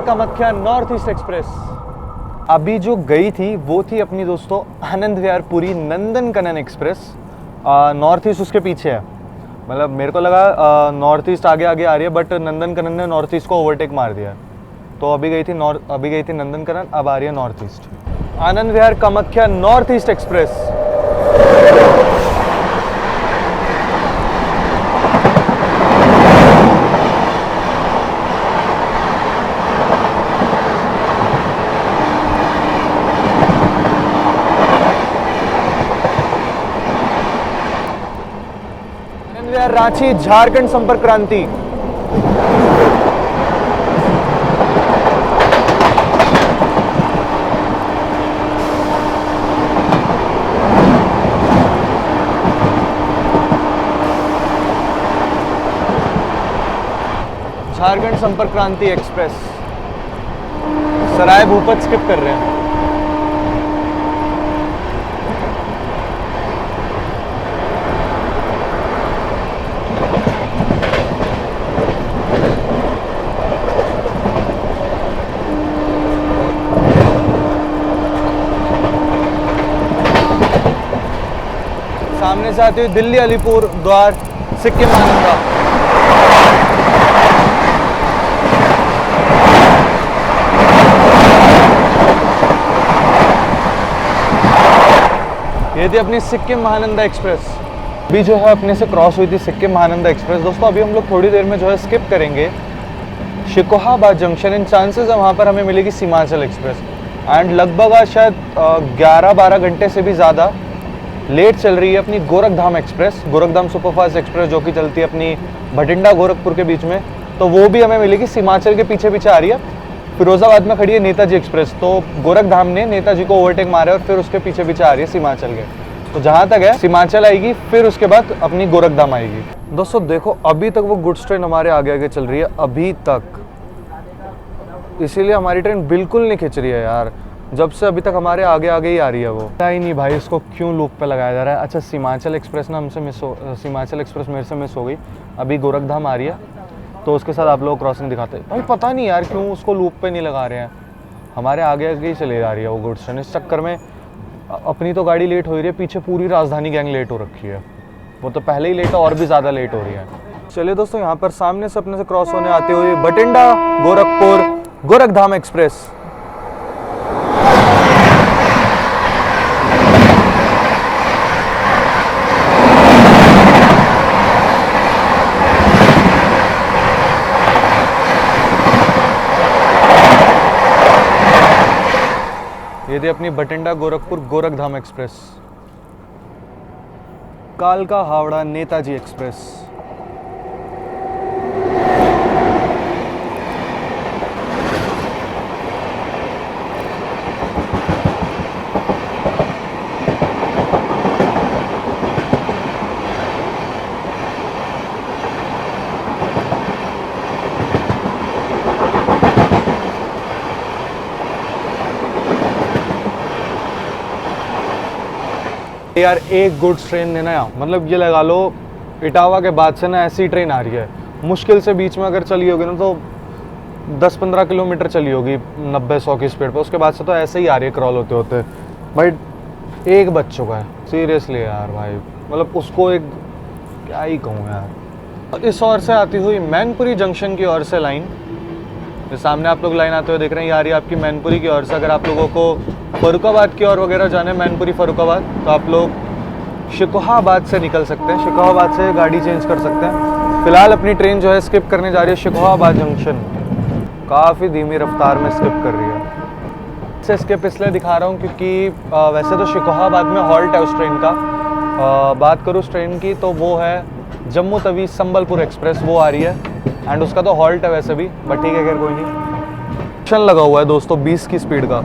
Kamakhya north east express अभी जो गई थी वो थी अपनी दोस्तों Anand Vihar Puri Nandankanan express. North east उसके पीछे है, मतलब मेरे को लगा नॉर्थ ईस्ट आगे आगे आ रही है, बट नंदनकनन ने नॉर्थ ईस्ट को ओवरटेक मार दिया। तो अभी गई थी नंदनकनन, अब आ रही है north east. Anand Vihar Kamakhya north east express. Ranchi Jharkhand Sampark Kranti. Jharkhand Sampark क्रांति एक्सप्रेस। सराय भूपत स्किप कर रहे हैं। सामने से आती हुई दिल्ली अलीपुर द्वार सिक्किम नालंदा। ये थी अपनी सिक्किम महानंदा एक्सप्रेस। अभी जो है अपने से क्रॉस हुई थी सिक्किम महानंदा एक्सप्रेस। दोस्तों अभी हम लोग थोड़ी देर में जो है स्किप करेंगे शिकोहाबाद जंक्शन। इन चांसेस है वहाँ पर हमें मिलेगी सीमांचल एक्सप्रेस। एंड लगभग आज शायद 11-12 घंटे से भी ज़्यादा लेट चल रही है अपनी Gorakhdham express, Gorakhdham superfast express, जो कि चलती है अपनी भटिंडा गोरखपुर के बीच में। तो वो भी हमें मिलेगी सीमांचल के पीछे पीछे आ रही है। फिरोजाबाद में खड़ी है नेताजी एक्सप्रेस। तो गोरखधाम ने नेताजी को ओवरटेक मारा और फिर उसके पीछे पीछे आ रही है सीमांचल के। तो जहाँ तक है सीमांचल आएगी, फिर उसके बाद अपनी गोरखधाम आएगी। दोस्तों देखो अभी तक वो गुड्स ट्रेन हमारे आगे आगे चल रही है अभी तक, इसीलिए हमारी ट्रेन बिल्कुल नहीं खिंच रही है यार। जब से अभी तक हमारे आगे आगे ही आ रही है वो। पता ही नहीं भाई इसको क्यों लूप पे लगाया जा रहा है। अच्छा सीमांचल एक्सप्रेस ना सीमांचल एक्सप्रेस मेरे से मिस हो गई। अभी गोरखधाम आ रही है तो उसके साथ आप लोग क्रॉसिंग दिखाते हैं। भाई पता नहीं यार क्यों उसको लूप पे नहीं लगा रहे हैं। हमारे आगे आगे ही चले जा रही है वो गुड्स ट्रेन। इस चक्कर में अपनी तो गाड़ी लेट हो रही है, पीछे पूरी राजधानी गैंग लेट हो रखी है। वो तो पहले ही लेट है और भी ज़्यादा लेट हो रही है। चलिए दोस्तों यहाँ पर सामने से अपने से क्रॉस होने आती हुई भटिंडा गोरखपुर गोरखधाम एक्सप्रेस। ये थी अपनी भटिंडा गोरखपुर गोरखधाम एक्सप्रेस। कालका हावड़ा नेताजी एक्सप्रेस। यार एक गुड्स ट्रेन ने ना, मतलब ये लगा लो इटावा के बाद से ना ऐसी ट्रेन आ रही है। मुश्किल से बीच में अगर चली होगी ना तो 10-15 किलोमीटर चली होगी 90-100 की स्पीड पे। उसके बाद से तो ऐसे ही आ रही है क्रॉल होते होते। भाई एक बज चुका है सीरियसली यार भाई, मतलब उसको एक क्या ही कहूँ यार। इस ओर से आती हुई मैनपुरी जंक्शन की ओर से लाइन, जो सामने आप लोग लाइन आते हुए देख रहे हैं, ये आ रही है आपकी मैनपुरी की ओर से। अगर आप लोगों को फरुखाबाद की ओर वगैरह जाना है, मैनपुरी फरुखाबाद, तो आप लोग शिकोहाबाद से निकल सकते हैं। शिकोहाबाद से गाड़ी चेंज कर सकते हैं। फिलहाल अपनी ट्रेन जो है स्किप करने जा रही है शिकोहाबाद जंक्शन। काफ़ी धीमी रफ्तार में स्किप कर रही है। इसे स्किप इसलिए दिखा रहा हूँ क्योंकि वैसे तो शिकोहाबाद में हॉल्ट है उस ट्रेन का। बात करूँ उस ट्रेन की तो वो है जम्मू तवी संबलपुर एक्सप्रेस, वो आ रही है। एंड उसका तो हॉल्ट है वैसे भी, बट ठीक है खैर कोई नहीं। ऑप्शन लगा हुआ है दोस्तों 20 की स्पीड का।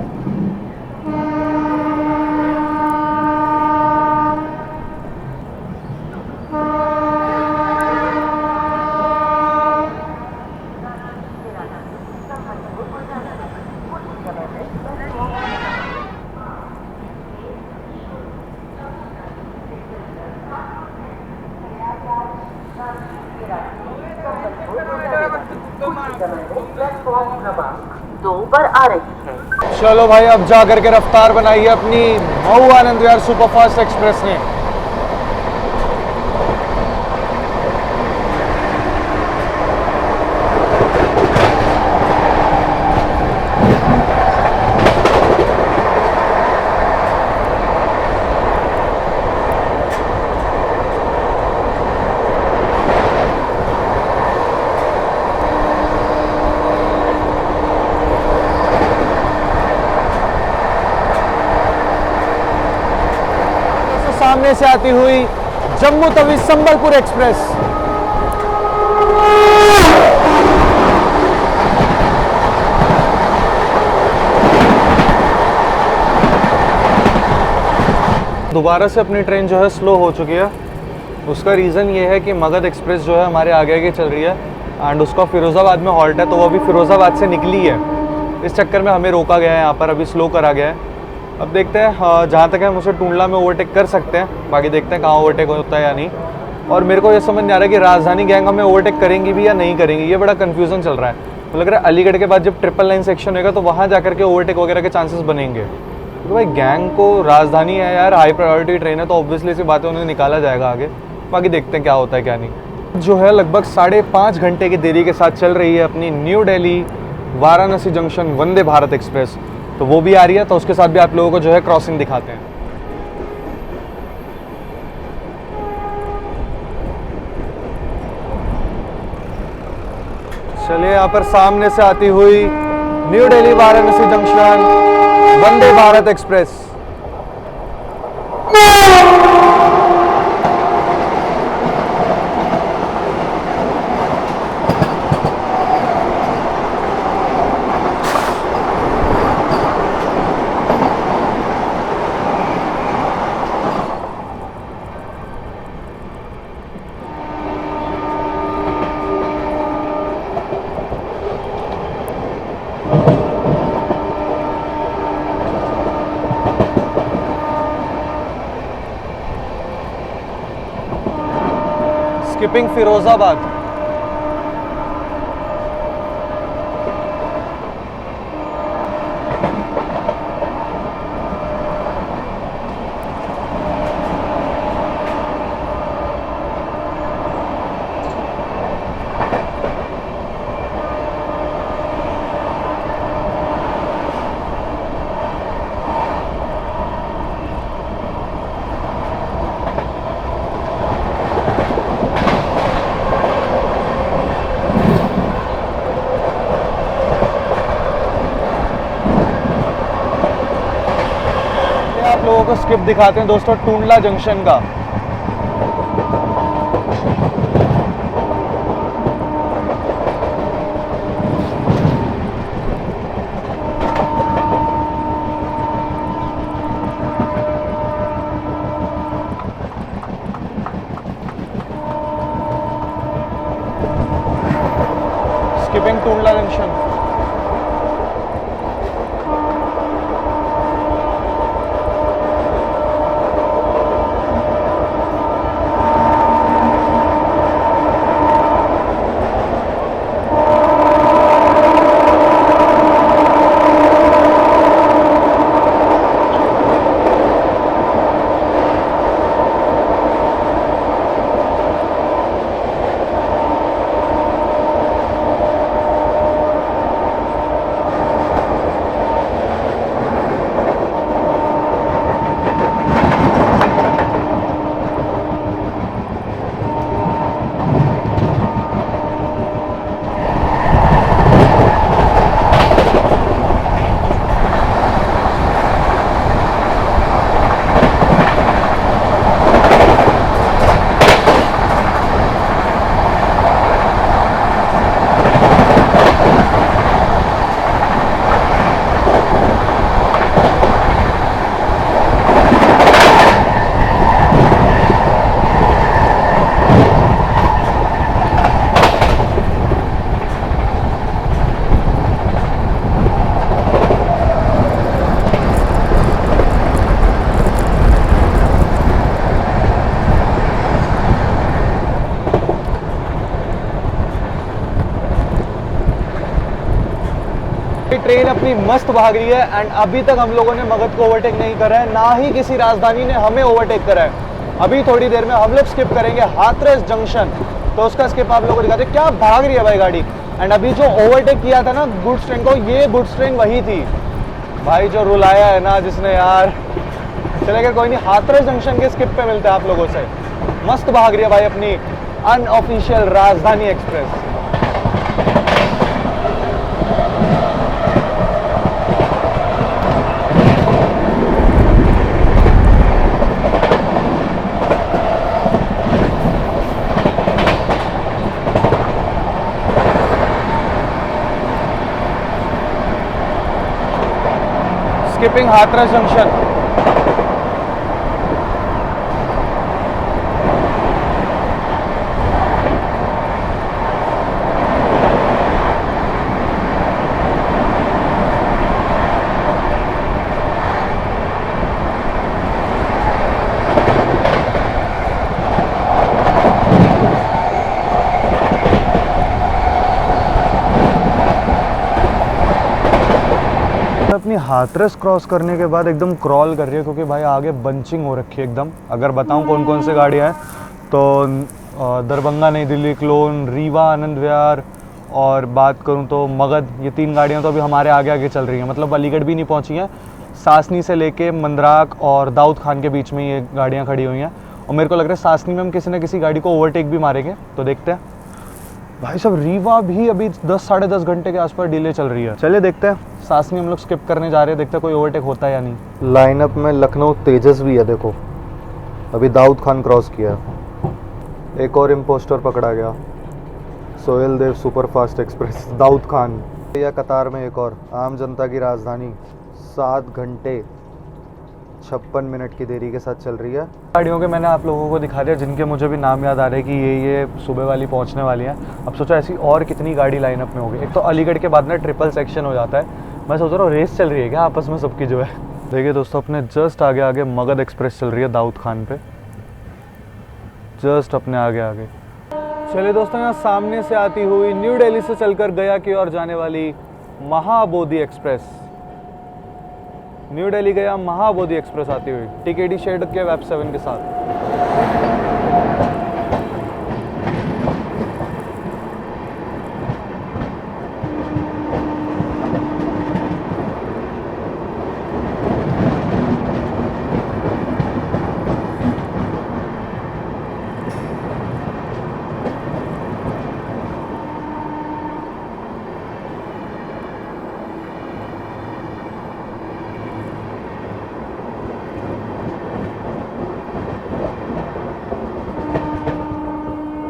पर आ रही है। चलो भाई अब जा करके रफ्तार बनाई है अपनी मऊ आनंद विहार सुपरफास्ट एक्सप्रेस ने। सामने से आती हुई जम्मू तवी संबलपुर एक्सप्रेस। दोबारा से अपनी ट्रेन जो है स्लो हो चुकी है। उसका रीज़न ये है कि मगध एक्सप्रेस जो है हमारे आगे आगे चल रही है एंड उसका फिरोज़ाबाद में हॉल्ट है, तो वो अभी फिरोज़ाबाद से निकली है। इस चक्कर में हमें रोका गया है यहाँ पर, अभी स्लो करा गया है। अब देखते हैं, जहाँ तक हम उसे टूंडला में ओवरटेक कर सकते हैं, बाकी देखते हैं कहाँ ओवरटेक होता है या नहीं। और मेरे को ये समझ नहीं आ रहा है कि राजधानी गैंग हमें ओवरटेक करेंगी भी या नहीं करेंगी, ये बड़ा कन्फ्यूज़न चल रहा है। मुझे लग रहा है अलीगढ़ के बाद जब ट्रिपल लाइन सेक्शन होगा तो वहाँ जा करके ओवरटेक वगैरह के चांसेस बनेंगे। तो भाई गैंग को, राजधानी है यार, हाई प्रायोरिटी ट्रेन है, तो ऑब्वियसली ऐसी बातें उन्हें निकाला जाएगा आगे। बाकी देखते हैं क्या होता है क्या नहीं। जो है लगभग 5.5 घंटे की देरी के साथ चल रही है अपनी new Delhi Varanasi junction Vande Bharat express, तो वो भी आ रही है, तो उसके साथ भी आप लोगों को जो है क्रॉसिंग दिखाते हैं। चलिए, यहाँ पर सामने से आती हुई new Delhi Varanasi junction Vande Bharat express. Skipping Firozabad. आप लोगों को स्किप दिखाते हैं दोस्तों टूंडला जंक्शन का। Skipping Tundla junction. ट्रेन अपनी मस्त भाग रही है एंड अभी तक हम लोगों ने मगध को ओवरटेक नहीं करा है, ना ही किसी राजधानी ने हमें ओवरटेक करा है। अभी थोड़ी देर में हम लोग स्किप करेंगे हाथरस जंक्शन, तो उसका स्किप आप लोगों को दिखाते हैं। क्या भाग रही है भाई गाड़ी। एंड अभी जो ओवरटेक किया था ना गुड्स ट्रेन को, ये गुड्स ट्रेन वही थी भाई जो रुलाया है ना जिसने यार। चलेगा कोई नहीं, हाथरस जंक्शन के स्किप पे मिलते हैं आप लोगों से। मस्त भाग रही है भाई अपनी अनऑफिशियल राजधानी एक्सप्रेस। skipping Hathras Junction. अपनी हाथरस क्रॉस करने के बाद एकदम क्रॉल कर रही है क्योंकि भाई आगे बंचिंग हो रखी है एकदम। अगर बताऊं कौन कौन से गाड़ियां हैं तो दरभंगा नई दिल्ली क्लोन, रीवा आनंद विहार, और बात करूं तो मगध, ये 3 गाड़ियां तो अभी हमारे आगे आगे चल रही हैं। मतलब अलीगढ़ भी नहीं पहुंची हैं, सासनी से लेके मंदराक और दाऊद खान के बीच में ये गाड़ियाँ खड़ी हुई हैं। और मेरे को लग रहा है सासनी में हम किसी न किसी गाड़ी को ओवरटेक भी मारेंगे, तो देखते हैं। भाई साहब रीवा भी अभी 10 साढ़े 10 घंटे के आसपास डिले चल रही है। चलिए देखते हैं। सासनी हम लोग स्किप करने जा रहे हैं, देखते हैं कोई ओवरटेक होता है या नहीं। लाइनअप में लखनऊ तेजस भी है, देखो अभी दाऊद खान क्रॉस किया। एक और इम्पोस्टर पकड़ा गया, सोहेल देव सुपरफास्ट एक्सप्रेस, दाऊद खान। या कतार में एक और आम जनता की राजधानी 7 घंटे 56 मिनट की देरी के साथ चल रही है। गाड़ियों के मैंने आप लोगों को दिखा दिया जिनके मुझे भी नाम याद आ रहे हैं कि ये सुबह वाली पहुंचने वाली है। अब सोचो ऐसी और कितनी गाड़ी लाइनअप में होगी। एक तो अलीगढ़ के बाद ना ट्रिपल सेक्शन हो जाता है। मैं सोच रहा हूँ रेस चल रही है क्या आपस में सबकी जो है। देखिए दोस्तों, अपने जस्ट आगे आगे मगध एक्सप्रेस चल रही है दाऊद खान पे, जस्ट अपने आगे आगे। चलिए दोस्तों, यहाँ सामने से आती हुई न्यू दिल्ली से चलकर गया की ओर जाने वाली महाबोधि एक्सप्रेस, न्यू दिल्ली गया महाबोधि एक्सप्रेस आती हुई टीकेडी शेड के वेब 7 के साथ।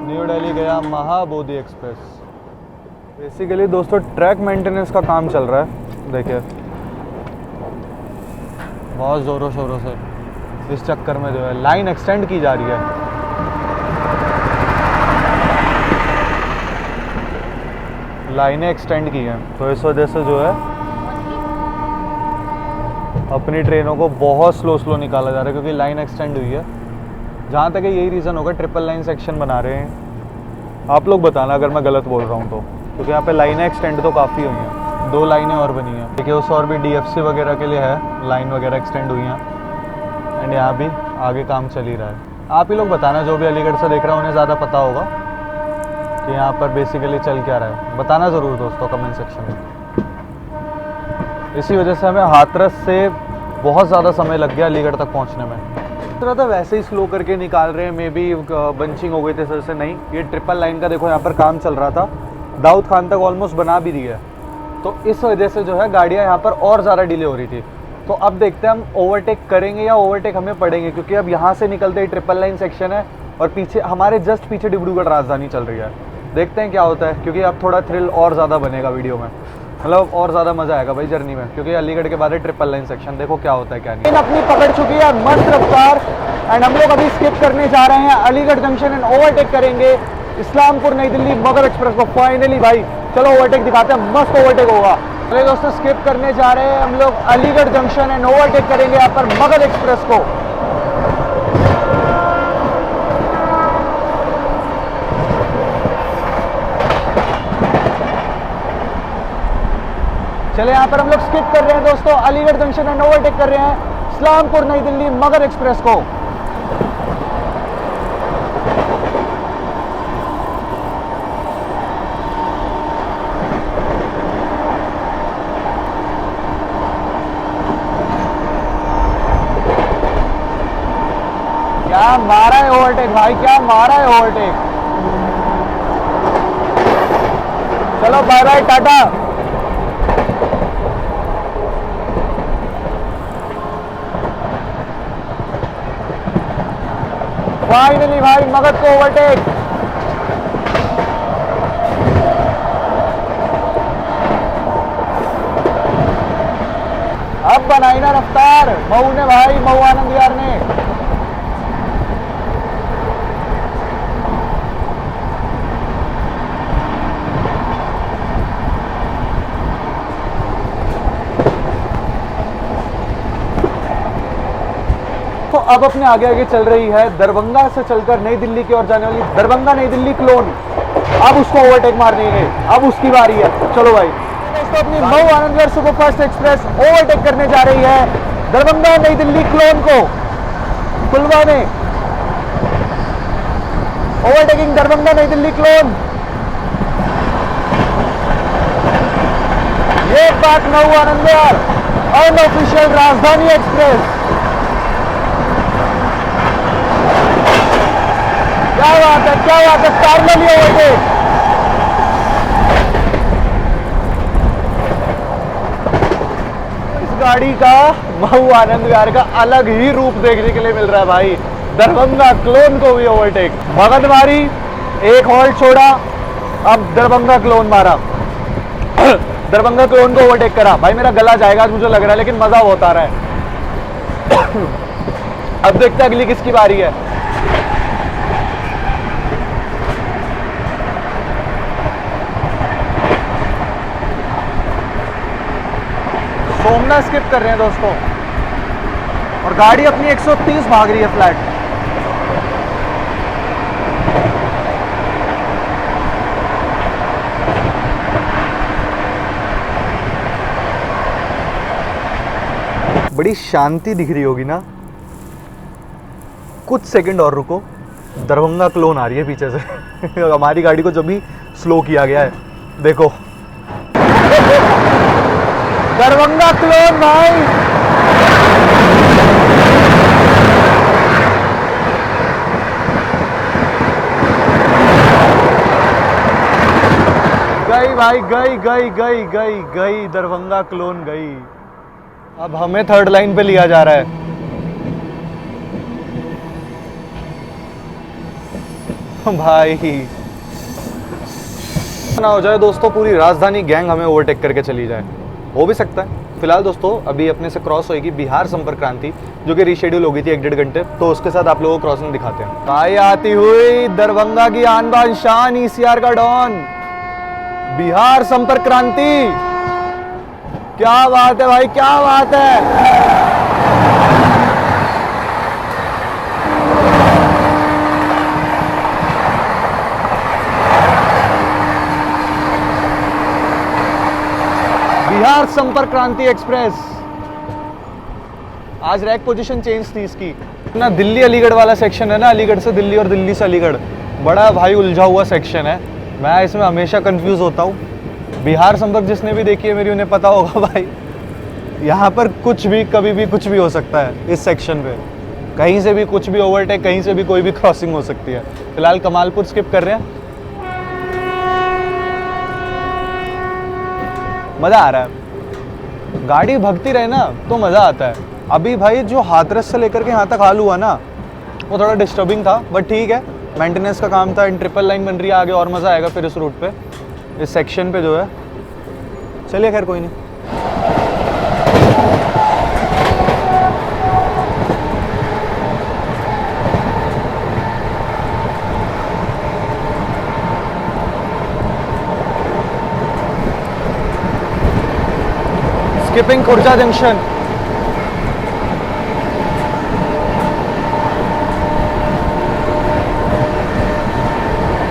न्यू दिल्ली गया महाबोधि एक्सप्रेस। बेसिकली दोस्तों ट्रैक मेंटेनेंस का काम चल रहा है, देखिए बहुत ज़ोरों शोरों से। इस चक्कर में जो है लाइन एक्सटेंड की जा रही है। लाइनें एक्सटेंड की हैं, तो इस वजह से जो है अपनी ट्रेनों को बहुत स्लो निकाला जा रहा है क्योंकि लाइन एक्सटेंड हुई है। जहाँ तक यही रीज़न होगा, ट्रिपल लाइन सेक्शन बना रहे हैं। आप लोग बताना अगर मैं गलत बोल रहा हूँ तो, क्योंकि यहाँ पे लाइनें एक्सटेंड तो काफ़ी हुई हैं, 2 लाइनें और बनी हैं। देखिए उस और भी DFC वगैरह के लिए है, लाइन वगैरह एक्सटेंड हुई हैं। एंड यहाँ भी आगे काम चल ही रहा है। आप ही लोग बताना, जो भी अलीगढ़ से देख रहा है उन्हें ज़्यादा पता होगा कि यहाँ पर बेसिकली चल क्या रहा है। बताना ज़रूर दोस्तों कमेंट सेक्शन में। इसी वजह से हमें हाथरस से बहुत ज़्यादा समय लग गया अलीगढ़ तक पहुँचने में। तरह था वैसे ही स्लो करके निकाल रहे हैं, मे बी बंचिंग हो गई थी सर से। नहीं, ये ट्रिपल लाइन का देखो यहाँ पर काम चल रहा था, दाऊद खान तक ऑलमोस्ट बना भी दिया है, तो इस वजह से जो है गाड़ियाँ यहाँ पर और ज़्यादा डिले हो रही थी। तो अब देखते हैं हम ओवरटेक करेंगे या ओवरटेक हमें पड़ेंगे, क्योंकि अब यहाँ से निकलते ही ट्रिपल लाइन सेक्शन है और पीछे हमारे जस्ट पीछे डिब्रूगढ़ राजधानी चल रही है। देखते हैं क्या होता है, क्योंकि अब थोड़ा थ्रिल और ज़्यादा बनेगा वीडियो में, मतलब और ज़्यादा मज़ा आएगा भाई जर्नी में, क्योंकि अलीगढ़ के बाद है ट्रिपल लाइन सेक्शन। देखो क्या होता है क्या नहीं। अपनी पकड़ चुकी है मस्त रफ्तार, एंड हम लोग अभी स्किप करने जा रहे हैं अलीगढ़ जंक्शन एंड ओवरटेक करेंगे इस्लामपुर नई दिल्ली मगध एक्सप्रेस को। फाइनली भाई चलो ओवरटेक दिखाते हैं, मस्त ओवरटेक होगा। चलिए दोस्तों, स्किप करने जा रहे हैं हम लोग अलीगढ़ जंक्शन एंड ओवरटेक करेंगे यहाँ पर मगध एक्सप्रेस को। चले यहाँ पर हम लोग स्किप कर रहे हैं दोस्तों अलीगढ़ जंक्शन एंड ओवरटेक कर रहे हैं इस्लामपुर नई दिल्ली मगध एक्सप्रेस को। क्या मारा है ओवरटेक भाई, क्या मारा है ओवरटेक। चलो बाय बाय टाटा। फाइनली भाई मगध को ओवरटेक। अब बनाई ना रफ्तार मऊ ने भाई, मऊ आनंद विहार ने। तो अब अपने आगे आगे चल रही है दरभंगा से चलकर नई दिल्ली की ओर जाने वाली दरभंगा नई दिल्ली क्लोन। अब उसको ओवरटेक मारनी है, अब उसकी बारी है। चलो भाई दोस्तों, अपनी Mau Anand Vihar superfast express overtake करने जा रही है दरभंगा नई दिल्ली क्लोन को। कुलवा में ओवरटेकिंग दरभंगा नई दिल्ली क्लोन। ये बात मऊ आनंद विहार अनऑफिशियल राजधानी एक्सप्रेस। क्या बात है, क्या बात है, पैरेलल ही ओवरटेक। इस गाड़ी का मऊ आनंद विहार का अलग ही रूप देखने के लिए मिल रहा है भाई। दरभंगा क्लोन को भी ओवरटेक, भगत मारी, एक हॉल्ट छोड़ा, अब दरभंगा क्लोन मारा। दरभंगा क्लोन को ओवरटेक करा भाई। मेरा गला जाएगा आज मुझे लग रहा है, लेकिन मजा बहुत आ रहा है। अब देखते हैं अगली किसकी बारी है। सोमना स्किप कर रहे हैं दोस्तों, और गाड़ी अपनी 130 भाग रही है फ्लैट। बड़ी शांति दिख रही होगी ना। कुछ सेकंड और रुको, दरभंगा क्लोन आ रही है पीछे से। हमारी गाड़ी को जब भी स्लो किया गया है, देखो दरभंगा क्लोन भाई। गई भाई, गई गई गई गई गई, दरभंगा क्लोन गई। अब हमें थर्ड लाइन पे लिया जा रहा है। भाई ना हो जाए दोस्तों, पूरी राजधानी गैंग हमें ओवरटेक करके चली जाए, हो भी सकता है। फिलहाल दोस्तों अभी अपने से क्रॉस होगी बिहार संपर्क क्रांति, जो कि रीशेड्यूल हो गई थी 1-1.5 घंटे, तो उसके साथ आप लोगों को क्रॉसिंग दिखाते हैं। भाई आती हुई दरभंगा की आन बान शान, ईसीआर का डॉन, बिहार संपर्क क्रांति। क्या बात है भाई, क्या बात है। बिहार संपर्क क्रांति एक्सप्रेस। आज रैक पोजीशन चेंज थी इसकी ना। दिल्ली अलीगढ़ वाला सेक्शन है ना, अलीगढ़ से दिल्ली और दिल्ली से अलीगढ़, बड़ा भाई उलझा हुआ सेक्शन है। मैं इसमें हमेशा कंफ्यूज होता हूँ। बिहार संपर्क जिसने भी देखी है मेरी, उन्हें पता होगा भाई, यहाँ पर कुछ भी कभी भी कुछ भी हो सकता है। इस सेक्शन पे कहीं से भी कुछ भी ओवरटेक, कहीं से भी कोई भी क्रॉसिंग हो सकती है। फिलहाल कमालपुर स्किप कर रहे हैं, मज़ा आ रहा है। गाड़ी भगती रहे ना तो मज़ा आता है। अभी भाई जो हाथरस से लेकर के यहाँ तक हाल हुआ ना, वो थोड़ा डिस्टर्बिंग था, बट ठीक है, मेंटेनेंस का काम था। इन ट्रिपल लाइन बन रही है आगे, और मज़ा आएगा फिर इस रूट पे, इस सेक्शन पे जो है। चलिए खैर कोई नहीं। Skipping Khurja junction.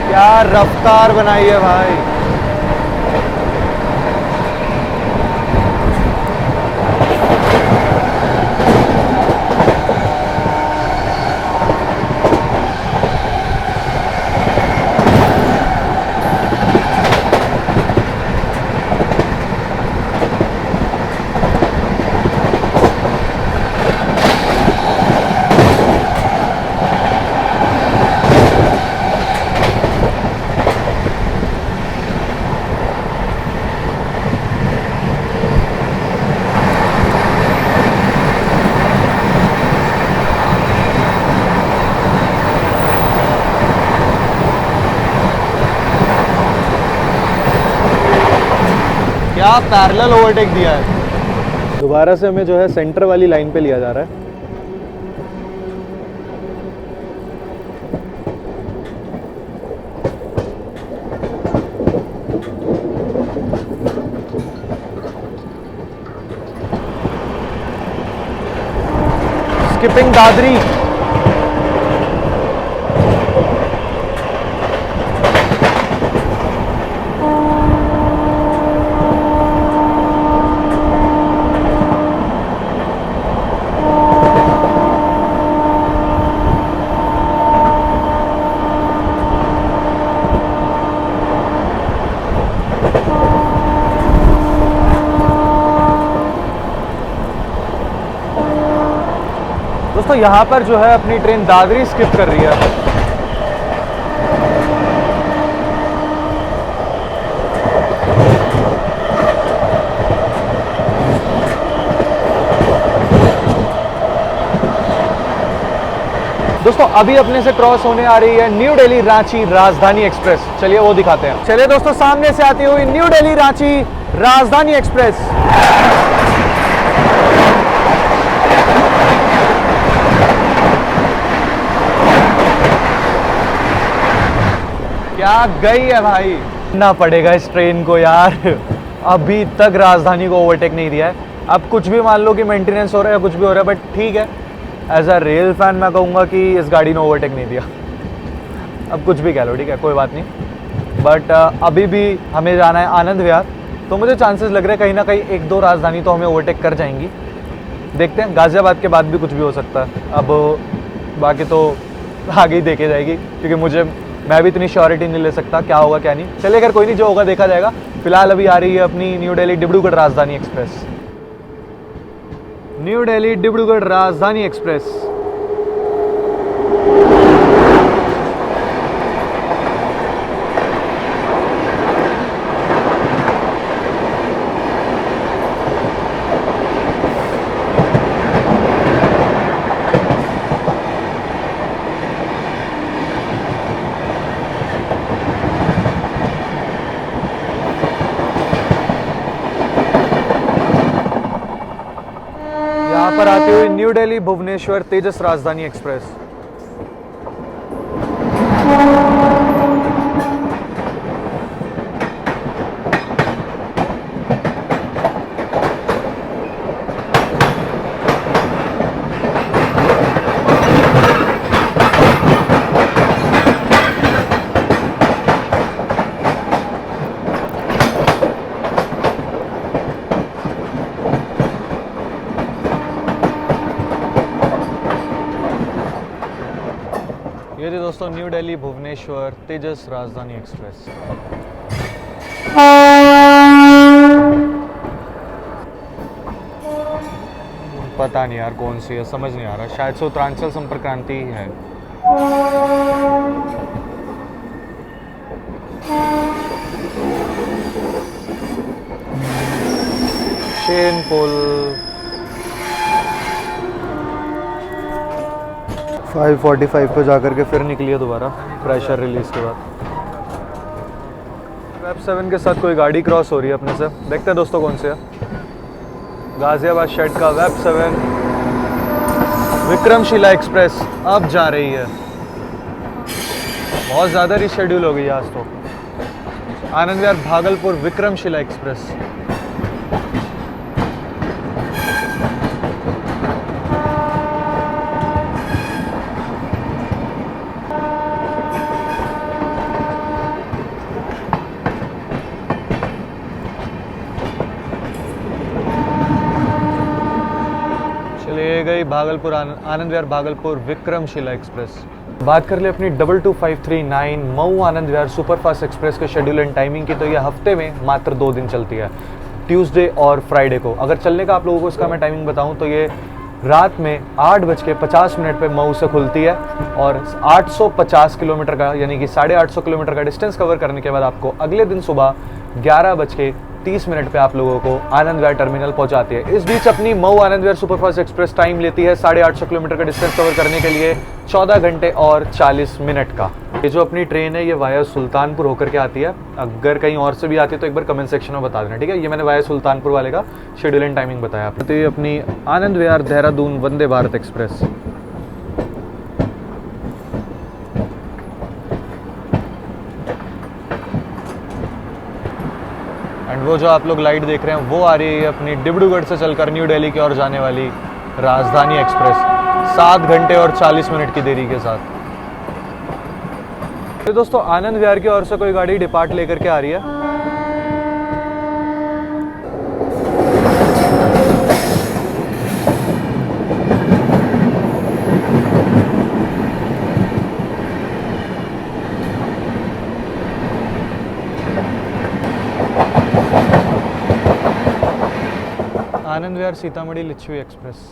क्या रफ्तार बनाई है भाई। क्या पैरेलल ओवरटेक दिया है दोबारा से हमें जो है सेंटर वाली लाइन पे लिया जा रहा है। स्किपिंग दादरी। दोस्तों यहाँ पर जो है अपनी ट्रेन दादरी स्किप कर रही है। दोस्तों अभी अपने से क्रॉस होने आ रही है न्यू दिल्ली रांची राजधानी एक्सप्रेस। चलिए वो दिखाते हैं। चलिए दोस्तों, सामने से आती हुई न्यू दिल्ली रांची राजधानी एक्सप्रेस। क्या गई है भाई, ना पड़ेगा इस ट्रेन को यार। अभी तक राजधानी को ओवरटेक नहीं दिया है। अब कुछ भी मान लो कि मेंटेनेंस हो रहा है या कुछ भी हो रहा है, बट ठीक है, एज अ रेल फैन मैं कहूँगा कि इस गाड़ी ने ओवरटेक नहीं दिया। अब कुछ भी कह लो, ठीक है, कोई बात नहीं। बट अभी भी हमें जाना है आनंद विहार, तो मुझे चांसेस लग रहे हैं कहीं ना कहीं एक दो राजधानी तो हमें ओवरटेक कर जाएंगी। देखते हैं, गाज़ियाबाद के बाद भी कुछ भी हो सकता है। अब बाकी तो आगे ही देखे जाएगी, क्योंकि मैं भी इतनी श्योरिटी नहीं ले सकता क्या होगा क्या नहीं। चलिए, अगर कोई नहीं, जो होगा देखा जाएगा। फिलहाल अभी आ रही है अपनी new Delhi Dibrugarh Rajdhani express. New Delhi Dibrugarh Rajdhani express. यहाँ पर आती हुई न्यू दिल्ली भुवनेश्वर तेजस राजधानी एक्सप्रेस। ये जी दोस्तों, न्यू दिल्ली भुवनेश्वर तेजस राजधानी एक्सप्रेस। पता नहीं यार कौन सी है, समझ नहीं आ रहा। शायद से उत्तरांचल संपर्क क्रांति ही है। शेनपुल 5:45 पे जाकर के फिर निकली है दोबारा प्रेशर रिलीज के बाद। वेब 7 के साथ कोई गाड़ी क्रॉस हो रही है अपने से। देखते हैं दोस्तों कौन सी है। गाजियाबाद शेड का वेब 7 विक्रमशिला एक्सप्रेस अब जा रही है। बहुत ज़्यादा रिशेड्यूल हो गई आज तो। आनंद विहार भागलपुर विक्रमशिला एक्सप्रेस। गई भागलपुर आनंद विहार भागलपुर विक्रमशिला एक्सप्रेस। बात कर ले अपनी 22539 मऊ आनंद विहार सुपरफास्ट एक्सप्रेस के शेड्यूल एंड टाइमिंग की, तो ये हफ्ते में मात्र 2 दिन चलती है, ट्यूसडे और फ्राइडे को। अगर चलने का आप लोगों को इसका मैं टाइमिंग बताऊं तो ये रात में 8:50 पे मऊ से खुलती है और 850 किलोमीटर का यानी कि 850 किलोमीटर का डिस्टेंस कवर करने के बाद आपको अगले दिन सुबह 11:30 पे आप लोगों को आनंद विहार टर्मिनल पहुंचाती है। इस बीच अपनी Mau Anand Vihar superfast express time लेती है 850 किलोमीटर का डिस्टेंस कवर करने के लिए 14 घंटे और 40 मिनट का। ये जो अपनी ट्रेन है ये वाया सुल्तानपुर होकर के आती है। अगर कहीं और से भी आती है तो एक बार कमेंट सेक्शन में बता देना, ठीक है। ये मैंने वाया सुल्तानपुर वाले का शेड्यूल एंड टाइमिंग बताया आपको। तो ये अपनी आनंद विहार देहरादून वंदे भारत एक्सप्रेस। एंड वो जो आप लोग लाइट देख रहे हैं वो आ रही है अपनी डिब्रूगढ़ से चलकर न्यू दिल्ली की ओर जाने वाली राजधानी एक्सप्रेस 7 घंटे और 40 मिनट की देरी के साथ। तो दोस्तों आनंद विहार की ओर से कोई गाड़ी डिपार्ट लेकर के आ रही है। आनंद विहार सीतामढ़ी लिच्छवी एक्सप्रेस।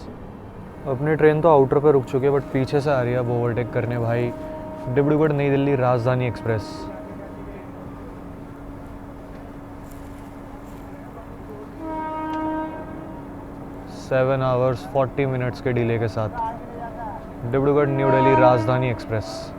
अपनी ट्रेन तो आउटर पे रुक चुकी है बट पीछे से आ रही है अब ओवरटेक करने भाई डिब्रूगढ़ नई दिल्ली राजधानी एक्सप्रेस। सेवन आवर्स 40 मिनट्स के डिले के साथ डिब्रूगढ़ न्यू दिल्ली राजधानी एक्सप्रेस।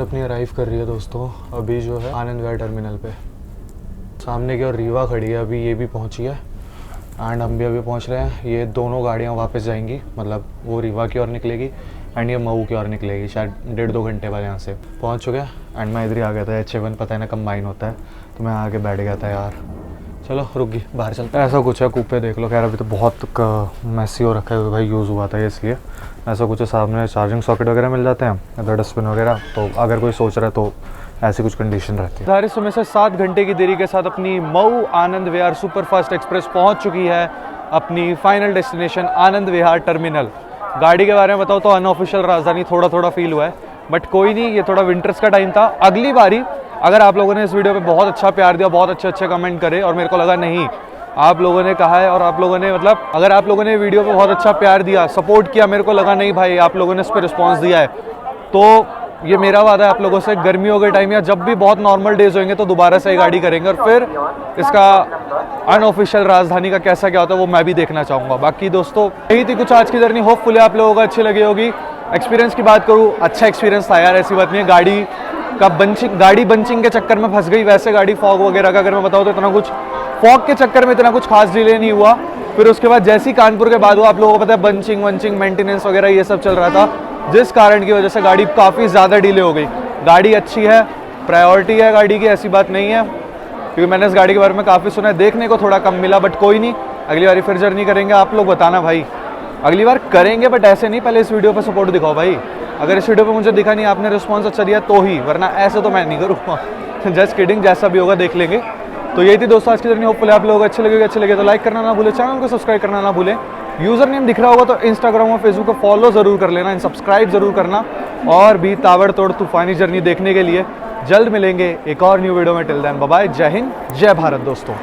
अपनी अराइव कर रही है दोस्तों अभी जो है आनंद विहार टर्मिनल पे। सामने की ओर रीवा खड़ी है, अभी ये भी पहुंची है एंड हम भी अभी पहुंच रहे हैं। ये दोनों गाड़ियां वापस जाएंगी, मतलब वो रीवा की ओर निकलेगी एंड ये मऊ की ओर निकलेगी। शायद 1.5-2 घंटे बाद यहाँ से पहुँच चुके हैं। एंड मैं इधर ही आ गया था, H7 पता है ना कंबाइन होता है तो मैं आके बैठ गया था यार। चलो रुक गई, बाहर चलते हैं। ऐसा कुछ है, कूपे देख लो। खैर अभी तो बहुत मैसी हो रखा है भाई, यूज़ हुआ था ये इसलिए। ऐसा कुछ है, सामने चार्जिंग सॉकेट वगैरह मिल जाते हैं, इधर डस्टबिन वगैरह। तो अगर कोई सोच रहा है तो ऐसी कुछ कंडीशन रहती है। निर्धारित समय से 7 घंटे की देरी के साथ अपनी मऊ आनंद विहार सुपरफास्ट एक्सप्रेस पहुंच चुकी है अपनी final destination Anand Vihar terminal. गाड़ी के बारे में बताओ तो अनऑफिशियल राजधानी थोड़ा फील हुआ है बट कोई नहीं, ये थोड़ा विंटर्स का टाइम था। अगली बारी अगर आप लोगों ने इस वीडियो पे बहुत अच्छा प्यार दिया, बहुत अच्छे कमेंट करे और मेरे को लगा नहीं आप लोगों ने कहा है और आप लोगों ने मतलब अगर आप लोगों ने वीडियो पे बहुत अच्छा प्यार दिया, सपोर्ट किया, मेरे को लगा नहीं भाई आप लोगों ने इस पर रिस्पॉन्स दिया है, तो ये मेरा वादा है आप लोगों से, गर्मियों के टाइम या जब भी बहुत नॉर्मल डेज होंगे तो दोबारा से ये गाड़ी करेंगे और फिर इसका अनऑफिशियल राजधानी का कैसा क्या होता है वो मैं भी देखना चाहूँगा। बाकी दोस्तों यही थी कुछ आज की जर्नी, होपफुली आप लोगों को अच्छी लगी होगी। एक्सपीरियंस की बात करूँ, अच्छा एक्सपीरियंस था यार, ऐसी बात नहीं है। गाड़ी बंचिंग के चक्कर में फंस गई, वैसे गाड़ी फॉग वगैरह का अगर मैं बताऊँ तो इतना कुछ फॉग के चक्कर में इतना कुछ खास डिले नहीं हुआ। फिर उसके बाद जैसी कानपुर के बाद हुआ, आप लोगों को पता है बंचिंग मेंटेनेंस वगैरह ये सब चल रहा था, जिस कारण की वजह से गाड़ी काफ़ी ज़्यादा डिले हो गई। गाड़ी अच्छी है, प्रायोरिटी है गाड़ी की, ऐसी बात नहीं है, क्योंकि मैंने इस गाड़ी के बारे में काफ़ी सुना है, देखने को थोड़ा कम मिला बट कोई नहीं, अगली बार फिर जर्नी करेंगे। आप लोग बताना भाई, अगली बार करेंगे बट ऐसे नहीं, पहले इस वीडियो पर सपोर्ट दिखाओ भाई। अगर इस वीडियो पे मुझे दिखा नहीं, आपने रिस्पॉन्स अच्छा दिया तो ही, वरना ऐसे तो मैं नहीं करूँगा। जस्ट किडिंग, जैसा भी होगा देख लेंगे। तो यही थी दोस्तों आज की जर्नी, होपफुली आप लोगों को अच्छे लगे तो लाइक करना ना भूलें, चैनल को सब्सक्राइब करना ना भूलें। यूज़र नेम दिख रहा होगा तो इंस्टाग्राम और फेसबुक को फॉलो ज़रूर कर लेना एंड सब्सक्राइब ज़रूर करना। और भी ताबड़तोड़ तूफानी जर्नी देखने के लिए जल्द मिलेंगे एक और न्यू वीडियो में। टिल देन बाय बाय, जय हिंद जय भारत दोस्तों।